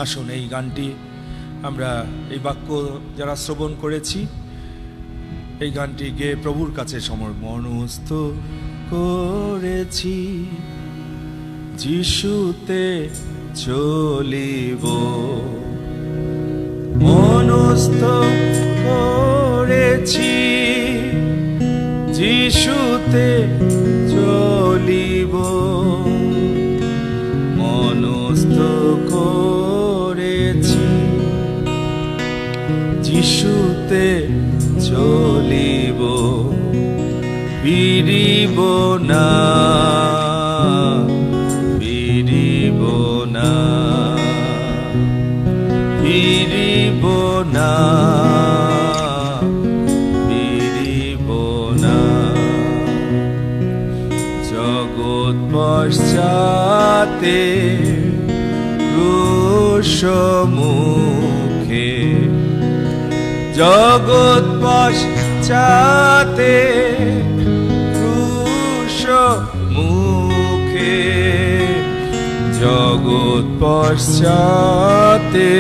আসুন এই গানটি আমরা, এই বাক্য যারা শ্রবণ করেছি, এই গানটি গেয়ে প্রভুর কাছে মনস্থ করেছি যিশুতে চলিব। মনস্থ করেছি যিশুতে চলিব। মনস্থ করেছি যিশুতে চলিব। ফিরিব না, ফিরিব না, ফিরিব না, ফিরিব না। জগৎ পশ্চাতে ক্রুশ মুখে, জগৎ পশ্চাতে ক্রুশ মুখে, জগৎ পশ্চাতে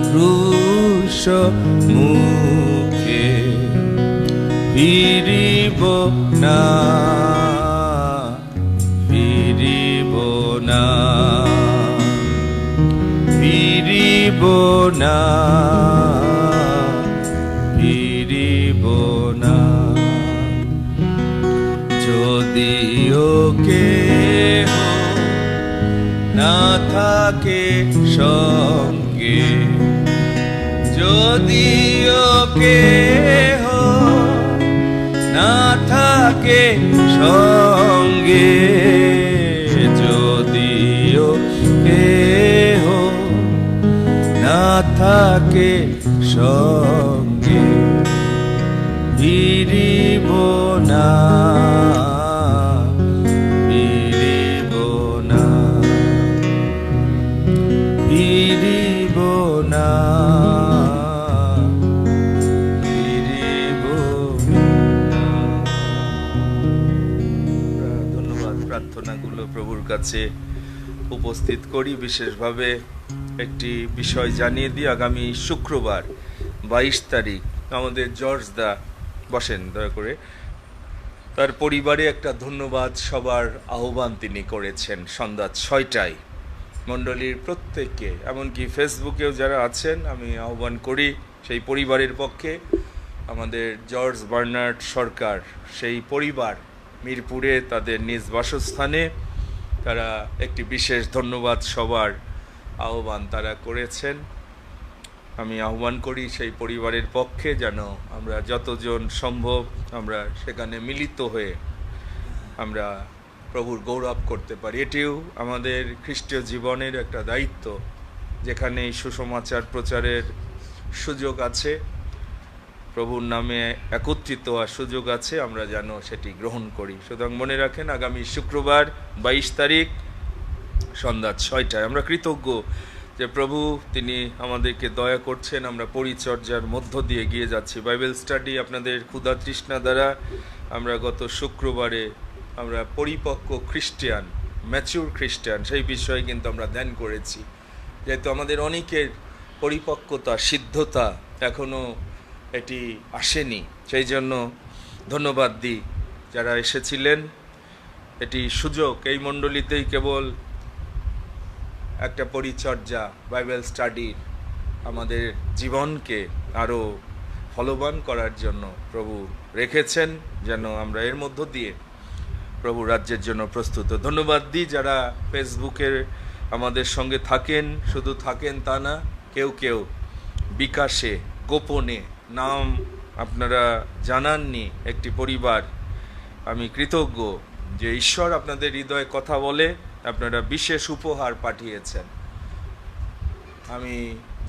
ক্রুশ মুখে। ফিরিব না, ফিরিব না, ফিরিব না, ফিরিব না। যদিও কেহ না থাকে সঙ্গে, যদিও কেহ না থাকে সঙ্গে, যদিও কেহ না থাকে সঙ্গে, ফিরিব না, ফিরিব না, ফিরিব না, ফিরিব না। ধন্যবাদ। প্রার্থনাগুলো প্রভুর কাছে উপস্থিত করি। বিশেষভাবে একটি বিষয় জানিয়ে দিই, আগামী শুক্রবার 22 তারিখ আমাদের জর্জ দা, বসেন দয়া করে, তার পরিবারে একটা ধন্যবাদ সবার আহ্বান তিনি করেছেন সন্ধ্যা 6টায়। মণ্ডলীর প্রত্যেককে, এমনকি ফেসবুকেও যারা আছেন, আমি আহ্বান করি সেই পরিবারের পক্ষে। আমাদের জর্জ বার্নার্ড সরকার, সেই পরিবার মিরপুরে তাদের নিজ বাসস্থানে তারা একটি বিশেষ ধন্যবাদ সবার আহ্বান তারা করেছেন। আমি আহ্বান করি সেই পরিবারের পক্ষে যেন আমরা যতজন সম্ভব আমরা সেখানে মিলিত হয়ে আমরা প্রভুর গৌরব করতে পারি। এটিও আমাদের খ্রিস্টীয় জীবনের একটা দায়িত্ব, যেখানে সুসমাচার প্রচারের সুযোগ আছে, প্রভুর নামে একত্রিত হওয়ার সুযোগ আছে, আমরা যেন সেটি গ্রহণ করি। সুতরাং মনে রাখেন, আগামী শুক্রবার 22 তারিখ সন্ধ্যা 6টায়। আমরা কৃতজ্ঞ যে প্রভু তিনি আমাদেরকে দয়া করছেন, আমরা পরিচর্যার মধ্য দিয়ে এগিয়ে যাচ্ছি। বাইবেল স্টাডি আপনাদের ক্ষুধা তৃষ্ণা দ্বারা আমরা গত শুক্রবারে আমরা পরিপক্ক খ্রিস্টান, ম্যাচিউর খ্রিস্টান, সেই বিষয়ে কিন্তু আমরা ধ্যান করেছি। যেহেতু আমাদের অনেকের পরিপক্কতা, সিদ্ধতা এখনও এটি আসেনি, সেই জন্য ধন্যবাদ দিই যারা এসেছিলেন। এটি সুযোগ, এই মণ্ডলীতেই কেবল একটা পরিচর্যা, বাইবেল স্টাডির আমাদের জীবনকে আরও ফলবান করার জন্য প্রভু রেখেছেন, যেন আমরা এর মধ্য দিয়ে প্রভু রাজ্যের জন্য প্রস্তুত। ধন্যবাদ দিই যারা ফেসবুকের আমাদের সঙ্গে থাকেন, শুধু থাকেন তা না, কেউ কেউ বিকাশে গোপনে নাম আপনারা জানাননি একটি পরিবার। আমি কৃতজ্ঞ যে ঈশ্বর আপনাদের হৃদয়ে কথা বলে, আপনারা বিশেষ উপহার পাঠিয়েছেন। আমি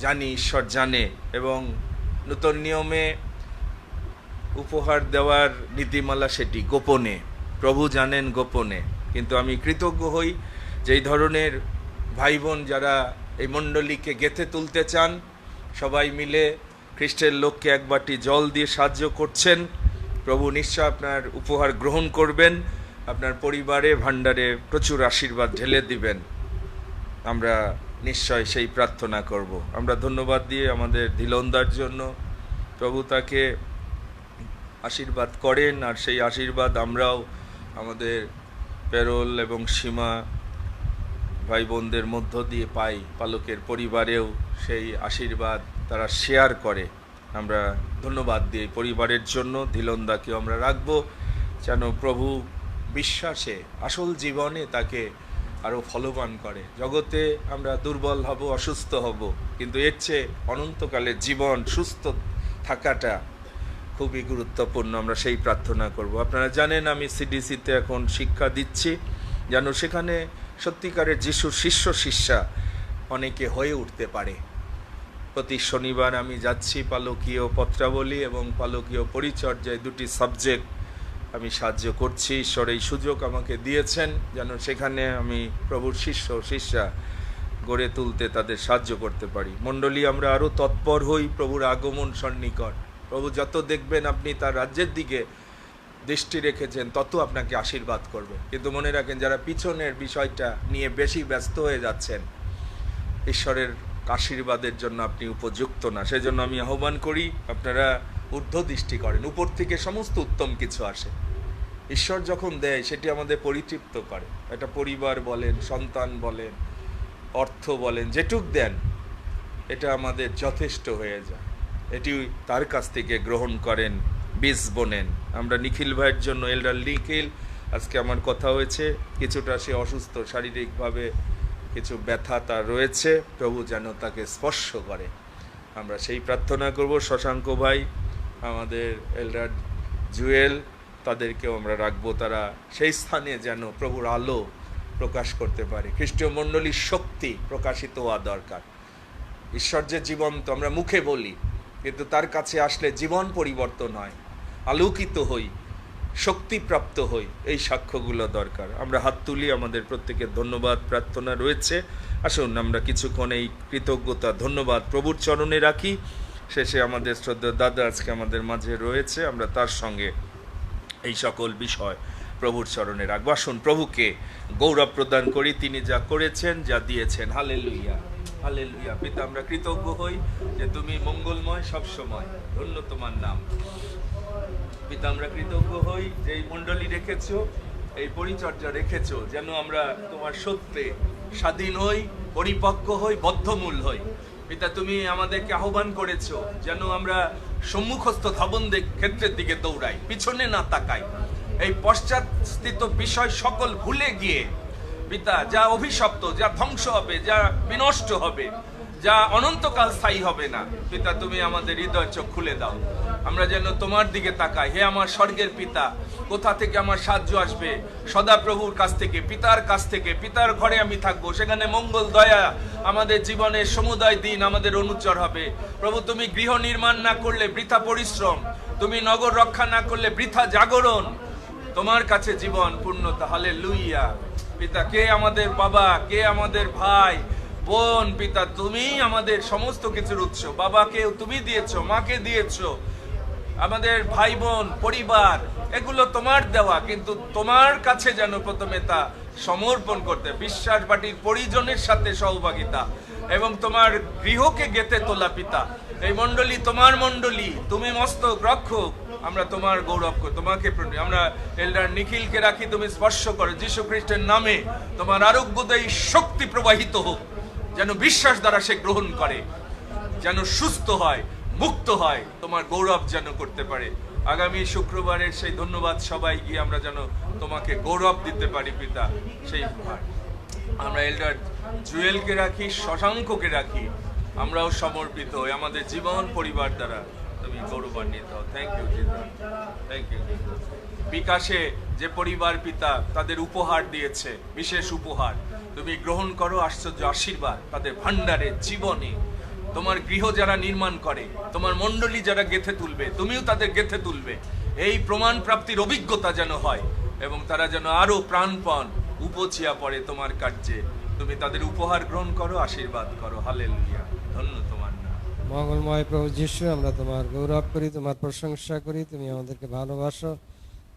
জানি ঈশ্বর জানে, এবং নতুন নিয়মে উপহার দেওয়ার নীতিমালা সেটি গোপনে, প্রভু জানেন গোপনে। কিন্তু আমি কৃতজ্ঞ হই যে এই ধরনের ভাই বোন যারা এই মণ্ডলীকে গেঁথে তুলতে চান, সবাই মিলে খ্রিস্টের লোককে এক বাটি জল দিয়ে সাহায্য করছেন। প্রভু নিশ্চয় আপনার উপহার গ্রহণ করবেন, আপনার পরিবারে ভাণ্ডারে প্রচুর আশীর্বাদ ঢেলে দিবেন। আমরা নিশ্চয় সেই প্রার্থনা করব। আমরা ধন্যবাদ দিয়ে আমাদের ধীলন্দার জন্য, প্রভু তাকে আশীর্বাদ করেন, আর সেই আশীর্বাদ আমরাও আমাদের পেরোল এবং সীমা ভাই বোনদের মধ্য দিয়ে পাই। পালকের পরিবারেও সেই আশীর্বাদ তারা শেয়ার করে। আমরা ধন্যবাদ দিই পরিবারের জন্য। ধীলন্দাকেও আমরা রাখবো, যেন প্রভু বিশ্বাসে আসল জীবনে তাকে আরও ফলবান করে। জগতে আমরা দুর্বল হব, অসুস্থ হব, কিন্তু এর চেয়ে অনন্তকালের জীবন সুস্থ থাকাটা খুবই গুরুত্বপূর্ণ। আমরা সেই প্রার্থনা করব। আপনারা জানেন আমি সিডিসিতে এখন শিক্ষা দিচ্ছি, যেন সেখানে সত্যিকারের যিশুর শিষ্য শিষ্যা অনেকে হয়ে উঠতে পারে। প্রতি শনিবার আমি যাচ্ছি পালকীয় পত্রাবলী এবং পালকীয় পরিচর্যায়, দুটি সাবজেক্ট আমি সাহায্য করছি। ঈশ্বর এই সুযোগ আমাকে দিয়েছেন যেন সেখানে আমি প্রভুর শিষ্য শিষ্যা গড়ে তুলতে তাদের সাহায্য করতে পারি। মণ্ডলী আমরা আরও তৎপর হই প্রভুর আগমন সন্নিকট। প্রভু যত দেখবেন আপনি তার রাজ্যের দিকে দৃষ্টি রেখেছেন, তত আপনাকে আশীর্বাদ করবে। কিন্তু মনে রাখেন, যারা পিছনের বিষয়টা নিয়ে বেশি ব্যস্ত হয়ে যাচ্ছেন, ঈশ্বরের আশীর্বাদের জন্য আপনি উপযুক্ত না। সেজন্য আমি আহ্বান করি আপনারা ঊর্ধ্ব দৃষ্টি করেন। উপর থেকে সমস্ত উত্তম কিছু আসে। ঈশ্বর যখন দেয় সেটি আমাদের পরিতৃপ্ত করে। একটা পরিবার বলেন, সন্তান বলেন, অর্থ বলেন, যেটুক দেন এটা আমাদের যথেষ্ট হয়ে যায়। এটি তার কাছ থেকে গ্রহণ করেন, বীজ বোনেন। আমরা নিখিল ভাইয়ের জন্য, এলডার নিখিল, আজকে আমার কথা হয়েছে, কিছুটা সে অসুস্থ, শারীরিকভাবে কিছু ব্যথা তার রয়েছে, প্রভু যেন তাকে স্পর্শ করে। আমরা সেই প্রার্থনা করব। শশাঙ্ক ভাই, আমাদের এলডার জুয়েল, তাদেরকেও আমরা রাখবো। তারা সেই স্থানে যেন প্রভুর আলো প্রকাশ করতে পারে। খ্রিস্টীয় মণ্ডলীর শক্তি প্রকাশিত হওয়া দরকার। ঈশ্বর যে জীবন্ত আমরা মুখে বলি, কিন্তু তার কাছে আসলে জীবন পরিবর্তন হয়, আলোকিত হই, শক্তিপ্রাপ্ত হই। এই সাক্ষ্যগুলো দরকার। আমরা হাত তুলি, আমাদের প্রত্যেকের ধন্যবাদ প্রার্থনা রয়েছে। আসুন আমরা কিছুক্ষণ এই কৃতজ্ঞতা ধন্যবাদ প্রভুর চরণে রাখি। শেষে আমাদের শ্রদ্ধেয় দাদা আজকে আমাদের মাঝে রয়েছে, আমরা তার সঙ্গে এই সকল বিষয় প্রভুর চরণে রাখবো। আসুন প্রভুকে গৌরব প্রদান করি, তিনি যা করেছেন, যা দিয়েছেন। Hallelujah, hallelujah. পিতা, আমরা কৃতজ্ঞ হই যে তুমি মঙ্গলময় সবসময়, ধন্য তোমার নাম। পিতা, আমরা কৃতজ্ঞ হই যে এই মণ্ডলী রেখেছো, এই পরিচর্যা রেখেছো, যেন আমরা তোমার সত্যে স্বাধীন হই, পরিপক্ক হই, বদ্ধমূল হই। পিতা, তুমি আমাদেরকে আহ্বান করেছো যেন আমরা সম্মুখস্থ ধাবন ক্ষেত্রের দিকে দৌড়াই, পিছনে না তাকাই। এই পশ্চাৎস্থিত বিষয় সকল ভুলে গিয়ে পিতা, যা অভিশপ্ত, যা ধ্বংস হবে, যা বিনষ্ট হবে, যা অনন্তকাল স্থায়ী হবে না, পিতা তুমি আমাদের হৃদয় চোখ খুলে দাও। আমরা যেন তোমার দিকে তাকাই। হে আমার স্বর্গের পিতা, কোথা থেকে আমার সাহায্য আসবে? সদা প্রভুর কাছ থেকে, পিতার কাছ থেকে। পিতার ঘরে আমি থাকবো, সেখানে মঙ্গল দয়া আমাদের জীবনের সমুদয় দিন আমাদের অনুচর হবে। প্রভু, তুমি গৃহ নির্মাণ না করলে বৃথা পরিশ্রম, তুমি নগর রক্ষা না করলে বৃথা জাগরণ। তোমার কাছে জীবন পূর্ণতা। হালেলুয়া। পিতা, কে আমাদের বাবা, কে আমাদের ভাই বোন? পিতা, তুমি আমাদের সমস্ত কিছুর উৎস। বাবাকে তুমি দিয়েছো, মাকে দিয়েছো, আমাদের ভাই বোন, পরিবার, এগুলো তোমার দেওয়া, কিন্তু তোমার কাছে যেন প্রথমে তা সমর্পণ করতে, বিশ্বাস বাটির পরিজনের সাথে সহভাগিতা এবং তোমার গৃহকে গেঁথে তোলা। পিতা, এই মণ্ডলী তোমার মণ্ডলী, তুমি মস্তক রক্ষক, আমরা তোমার গৌরব করি, তোমাকে আমরা এল্ডার নিখিলকে রাখি, তুমি স্পর্শ করো যীশু খ্রিস্টের নামে। তোমার আরোগ্যদায়ী শক্তি প্রবাহিত হোক, যেন বিশ্বাস দ্বারা সে গ্রহণ করে, যেন সুস্থ হয়, মুক্ত হয়, তোমার গৌরব যেন করতে পারে। আগামী শুক্রবারের সেই ধন্যবাদ সবাই গিয়ে আমরা যেন তোমাকে গৌরব দিতে পারি পিতা। সেই আমরা এল্ডার জুয়েলকে রাখি, শশাঙ্ককে রাখি, আমরাও সমর্পিত হই, আমাদের জীবন পরিবার দ্বারা তুমি গৌরবান্বিত হও। Thank you Jesus, thank you. বিকাশে যে পরিবার পিতা তাদের উপহার দিয়েছে, বিশেষ উপহার, তুমি গ্রহণ করো। আশ্চর্য আশীর্বাদ তাদের ভান্ডারে, জীবনে তোমার গৃহ যারা নির্মাণ করে, তোমার মণ্ডলী যারা গেথে তুলবে, তুমিও তাদের গেথে তুলবে। এই প্রমাণ প্রাপ্তির অভিজ্ঞতা যেন হয় এবং তারা যেন আরো প্রাণপণ উপচিয়া পড়ে তোমার কার্যে। তুমি তাদের উপহার গ্রহণ করো, আশীর্বাদ করো। হালেলুয়া, ধন্য তোমার নাম। মঙ্গলময় প্রভু যিশু, আমরা তোমার গৌরব করি, তোমার প্রশংসা করি, তুমি আমাদেরকে ভালোবাসো।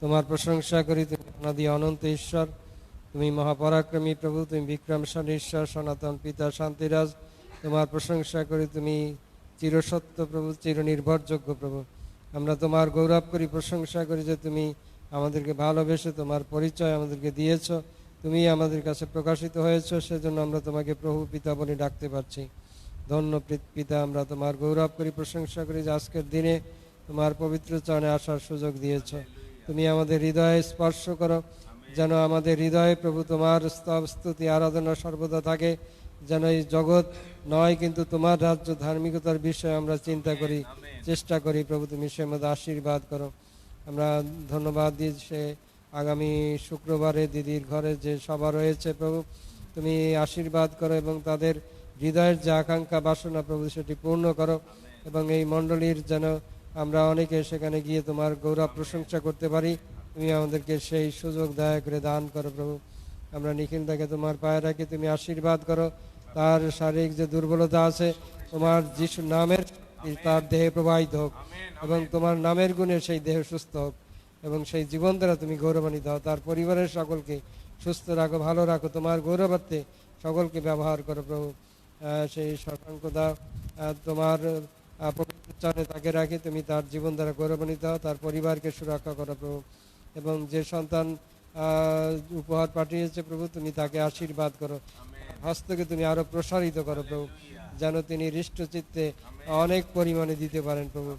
তোমার প্রশংসা করি, তুমি অনাদি অনন্ত ঈশ্বর, তুমি মহাপরাক্রমী প্রভু, তুমি বিক্রমশালী ঈশ্বর, সনাতন পিতা, শান্তিরাজ। তোমার প্রশংসা করি, তুমি চিরসত্য প্রভু, চিরনির্ভরযোগ্য প্রভু। আমরা তোমার গৌরব করি, প্রশংসা করি যে তুমি আমাদেরকে ভালোবেসে তোমার পরিচয় আমাদেরকে দিয়েছ, তুমি আমাদের কাছে প্রকাশিত হয়েছ, সেজন্য আমরা তোমাকে প্রভু পিতা বলে ডাকতে পারছি। ধন্য পিতা, আমরা তোমার গৌরব করি, প্রশংসা করি যে আজকের দিনে তোমার পবিত্র চরণে আসার সুযোগ দিয়েছ। তুমি আমাদের হৃদয়ে স্পর্শ করো, যেন আমাদের হৃদয়ে প্রভু তোমার স্তব স্তুতি আরাধনা সর্বদা থাকে, যেন এই জগৎ নয় কিন্তু তোমার রাজ্য ধার্মিকতার বিষয়ে আমরা চিন্তা করি, চেষ্টা করি। প্রভু তুমি সে মধ্যে আশীর্বাদ করো। আমরা ধন্যবাদ দিই সে আগামী শুক্রবারে দিদির ঘরে যে সভা রয়েছে প্রভু, তুমি আশীর্বাদ করো এবং তাদের হৃদয়ের যে আকাঙ্ক্ষা বাসনা প্রভু সেটি পূর্ণ করো, এবং এই মণ্ডলীর যেন আমরা অনেকে সেখানে গিয়ে তোমার গৌরব প্রশংসা করতে পারি। তুমি আমাদেরকে সেই সুযোগ দয়া করে দান করো প্রভু। আমরা নিখিলদাকে তোমার পায়ে রাখি, তুমি আশীর্বাদ করো। তার শারীরিক যে দুর্বলতা আছে, তোমার যিশুর নামের তার দেহে প্রবাহিত হোক এবং তোমার নামের গুণে সেই দেহ সুস্থ হোক এবং সেই জীবন দ্বারা তুমি গৌরবান্বিত হও। তার পরিবারের সকলকে সুস্থ রাখো, ভালো রাখো, তোমার গৌরবার্থে সকলকে ব্যবহার করো প্রভু। সেই শশাঙ্কদা তোমার পবিত্র চরণে তাকে রাখি, তুমি তার জীবন দ্বারা গৌরবান্বিত হও, তার পরিবারকে সুরক্ষা করো প্রভু। এবং যে সন্তান উপহার পাঠিয়েছে প্রভু, তুমি তাকে আশীর্বাদ করো, হস্তকে তুমি আরো প্রসারিত করো প্রভু, যেন তিনি হৃষ্টচিত্তে অনেক পরিমাণে দিতে পারেন প্রভু।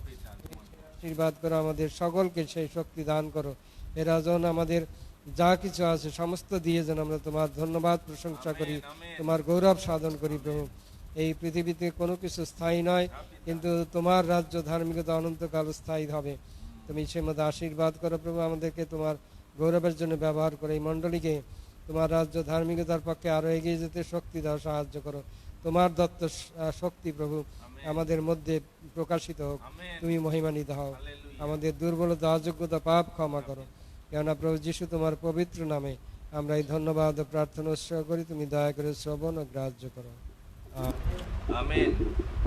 আশীর্বাদ করো, আমাদের সকলকে সেই শক্তি দান করো। এরা যেন আমাদের যা কিছু আছে সমস্ত দিয়ে যেন আমরা তোমার ধন্যবাদ প্রশংসা করি, তোমার গৌরব সাধন করি প্রভু। এই পৃথিবীতে কোনো কিছু স্থায়ী নয়, কিন্তু তোমার রাজ্য ধার্মিকতা অনন্তকাল স্থায়ী হবে। তুমি সে মধ্যে আশীর্বাদ করো প্রভু, আমাদেরকে তোমার গৌরবের জন্য ব্যবহার করো। এই মণ্ডলীকে তোমার রাজ্য ধার্মিকতার পক্ষে আরো এগিয়ে যেতে শক্তি দাও, সাহায্য করো। তোমার দত্ত শক্তি প্রভু আমাদের মধ্যে প্রকাশিত হোক, তুমি মহিমান্বিত হও। আমাদের দুর্বলতা, অযোগ্যতা, পাপ ক্ষমা করো, কেননা প্রভু যিশু তোমার পবিত্র নামে আমরা এই ধন্যবাদ ও প্রার্থনা উৎসর্গ করি। তুমি দয়া করে শ্রবণ ও গ্রাহ্য করো। Amen,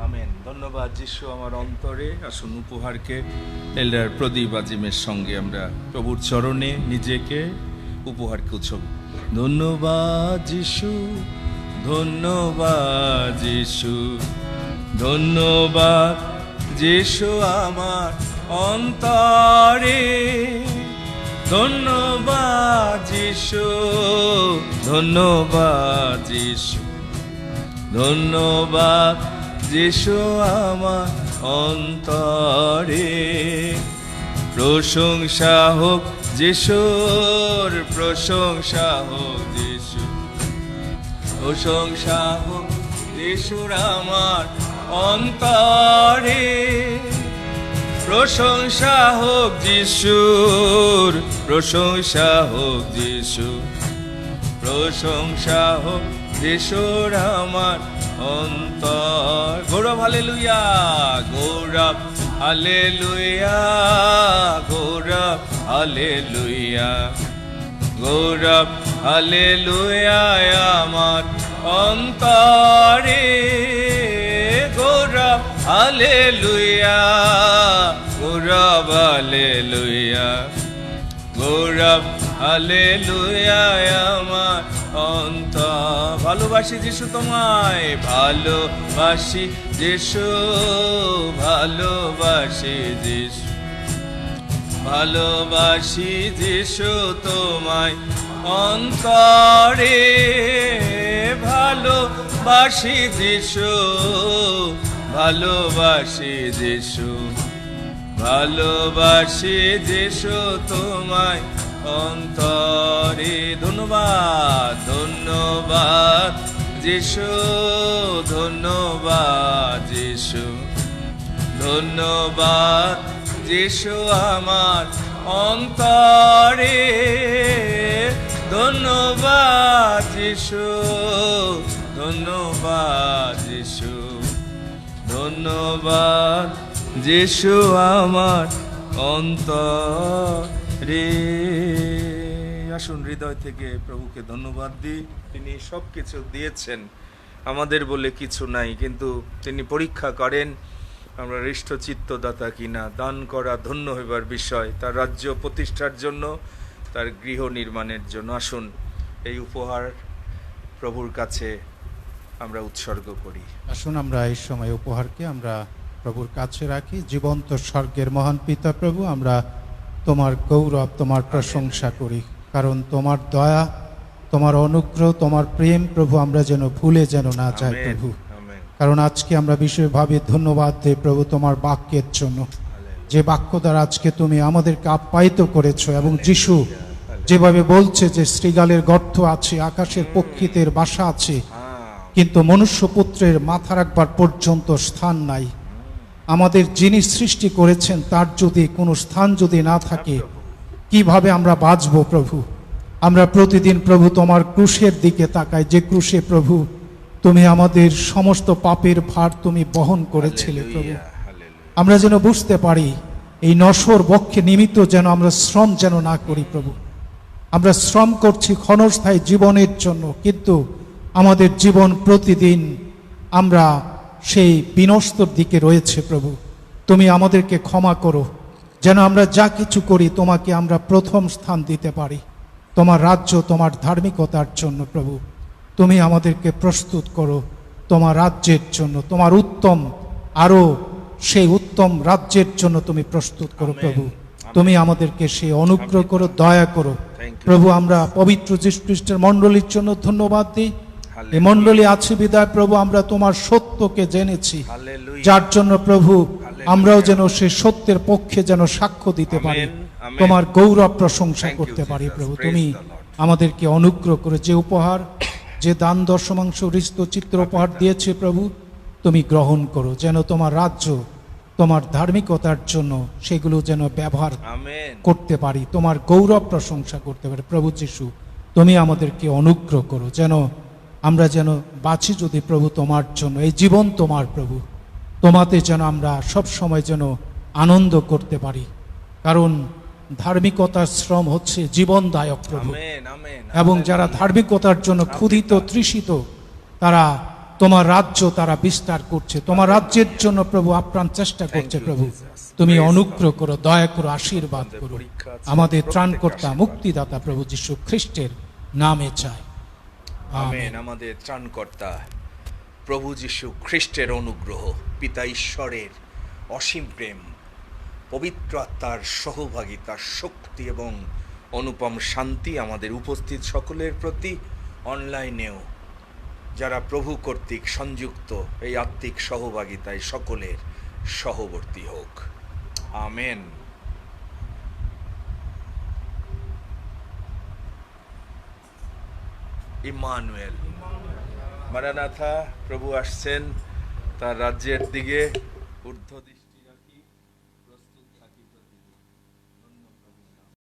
amen. ধন্যবাদ যিশু আমার অন্তরে। আসুন উপহারকে এল্ডার প্রদীপ আজিমের সঙ্গে আমরা প্রভুর চরণে নিজেকে উপহারকে উৎসব। ধন্যবাদ যিশু, ধন্যবাদ যিশু, ধন্যবাদ যিশু আমার অন্তরে, ধন্যবাদ যিশু, ধন্যবাদ যিশু, ধন্যবাদ যিশু আমার অন্তরে। প্রশংসা হোক যিশুর, প্রশংসা হোক যিশু, প্রশংসা হোক যিশুর আমার অন্তরে। প্রশংসা হোক যিশুর, প্রশংসা হোক যিশু, প্রশংসা হোক যিশুর আমার অন্তর। গৌরব হালেলুয়া, গৌরব হালেলুয়া, গৌরব হালেলুয়া, গৌরব হালেলুয়া আমার অন্তরে। গৌরব হালেলুয়া, গৌরব হালেলুয়া, গৌরব হালেলুয়া আমার অন্তর। ভালোবাসি যিশু তোমায়, ভালোবাসি যিশু, ভালোবাসি যিশু, ভালোবাসি যিশু তোমায় অন্তরে, ভালোবাসি যিশু, ভালোবাসি যিশু, ভালোবাসি যিশু তোমায় অন্তরে। ধন্যবাদ, ধন্যবাদ যিশু, ধন্যবাদ যিশু, ধন্যবাদ যিশু আমার অন্তরে, ধন্যবাদ যিশু, ধন্যবাদ যিশু, ধন্যবাদ যিশু আমার অন্তরে। আসুন হৃদয় থেকে প্রভুকে ধন্যবাদ দিই। তিনি সব কিছু দিয়েছেন, আমাদের বলে কিছু নাই, কিন্তু তিনি পরীক্ষা করেন আমরা হৃষ্টচিত্তদাতা কিনা। দান করা ধন্য হইবার বিষয়, তার রাজ্য প্রতিষ্ঠার জন্য, তার গৃহ নির্মাণের জন্য। আসুন এই উপহার প্রভুর কাছে আমরা উৎসর্গ করি। আসুন আমরা এই সময় উপহারকে আমরা প্রভুর কাছে রাখি। জীবন্ত স্বর্গের মহান পিতা প্রভু, আমরা তোমার গৌরব, তোমার প্রশংসা করি, কারণ তোমার দয়া, তোমার অনুগ্রহ, তোমার প্রেম প্রভু আমরা যেন ভুলে যেন না যাই আমেন, প্রভু। আমেন। কারণ আজকে আমরা বিশেষভাবে ধন্যবাদ দিই প্রভু তোমার বাক্যের জন্য, যে বাক্য দ্বারা আজকে তুমি আমাদেরকে আপ্যায়িত করেছো। এবং যিশু যেভাবে বলছে যে শৃগালের গর্ত আছে, আকাশের পক্ষীদের বাসা আছে, কিন্তু মনুষ্যপুত্রের মাথা রাখবার পর্যন্ত স্থান নাই। আমাদের যিনি সৃষ্টি করেছেন তার যদি কোনো স্থান যদি না থাকে, কিভাবে আমরা বাঁচবো প্রভু? আমরা প্রতিদিন প্রভু তোমার ক্রুশের দিকে তাকাই, যে ক্রুশে প্রভু তুমি আমাদের সমস্ত পাপের ভার তুমি বহন করেছিলে প্রভু। আমরা যেন বুঝতে পারি এই নশ্বর বক্ষে নিমিত্ত যেন আমরা শ্রম যেন না করি প্রভু। আমরা শ্রম করছি ক্ষণস্থায়ী জীবনের জন্য, কিন্তু আমাদের জীবন প্রতিদিন আমরা সেই বিনষ্টর দিকে রয়েছে প্রভু। তুমি আমাদেরকে ক্ষমা করো, যেন আমরা যা কিছু করি তোমাকে আমরা প্রথম স্থান দিতে পারি, তোমার রাজ্য, তোমার ধার্মিকতার জন্য প্রভু। তুমি আমাদেরকে প্রস্তুত করো তোমার রাজ্যের জন্য, তোমার উত্তম, আরো সেই উত্তম রাজ্যের জন্য তুমি প্রস্তুত করো প্রভু। তুমি আমাদেরকে সেই অনুগ্রহ করো, দয়া করো প্রভু। আমরা পবিত্র যীশু খ্রিস্টের মণ্ডলীর জন্য ধন্যবাদ দিই। এই মণ্ডলী আছে বিদায় প্রভু আমরা তোমার সত্যকে জেনেছি, যার জন্য প্রভু আমরাও যেন সে সত্যের পক্ষে যেন সাক্ষ্য দিতে পারি, তোমার গৌরব প্রশংসা করতে পারি প্রভু। তুমি আমাদেরকে অনুগ্রহ করে যে উপহার, যে দান দশমাংশ হৃষ্ট চিত্র উপহার দিয়েছে প্রভু, তুমি গ্রহণ করো, যেন তোমার রাজ্য, তোমার ধার্মিকতার জন্য সেগুলো যেন ব্যবহার করতে পারি, তোমার গৌরব প্রশংসা করতে পারি প্রভু যিশু। তুমি আমাদেরকে অনুগ্রহ করো, যেন আমরা যেন বাঁচি যদি প্রভু তোমার জন্য, এই জীবন তোমার প্রভু, তোমাতে যেন আমরা সব সময় যেন আনন্দ করতে পারি, কারণ ধার্মিকতার শ্রম হচ্ছে জীবনদায়ক প্রভু। এবং যারা ধার্মিকতার জন্য ক্ষুধিত তৃষিত, তারা তোমার রাজ্য তারা বিস্তার করছে, তোমার রাজ্যের জন্য প্রভু আপ্রাণ চেষ্টা করছে প্রভু। তুমি অনুগ্রহ করো, দয়া করো, আশীর্বাদ করো। আমাদের ত্রাণকর্তা মুক্তিদাতা প্রভু যীশু খ্রিস্টের নামে চাই, আমেন। আমাদের ত্রাণকর্তা প্রভু যীশু খ্রিস্টের অনুগ্রহ, পিতা ঈশ্বরের অসীম প্রেম, পবিত্র আত্মার সহভাগিতা, শক্তি এবং অনুপম শান্তি আমাদের উপস্থিত সকলের প্রতি, অনলাইনেও যারা প্রভু কর্তৃক সংযুক্ত এই আত্মিক সহভাগিতায় সকলের সহবর্তী হোক। আমেন। ইম্মানুয়েল, মারানাথা, প্রভু আসছেন তার রাজ্যের দিকে ঊর্ধ্ব দিশে।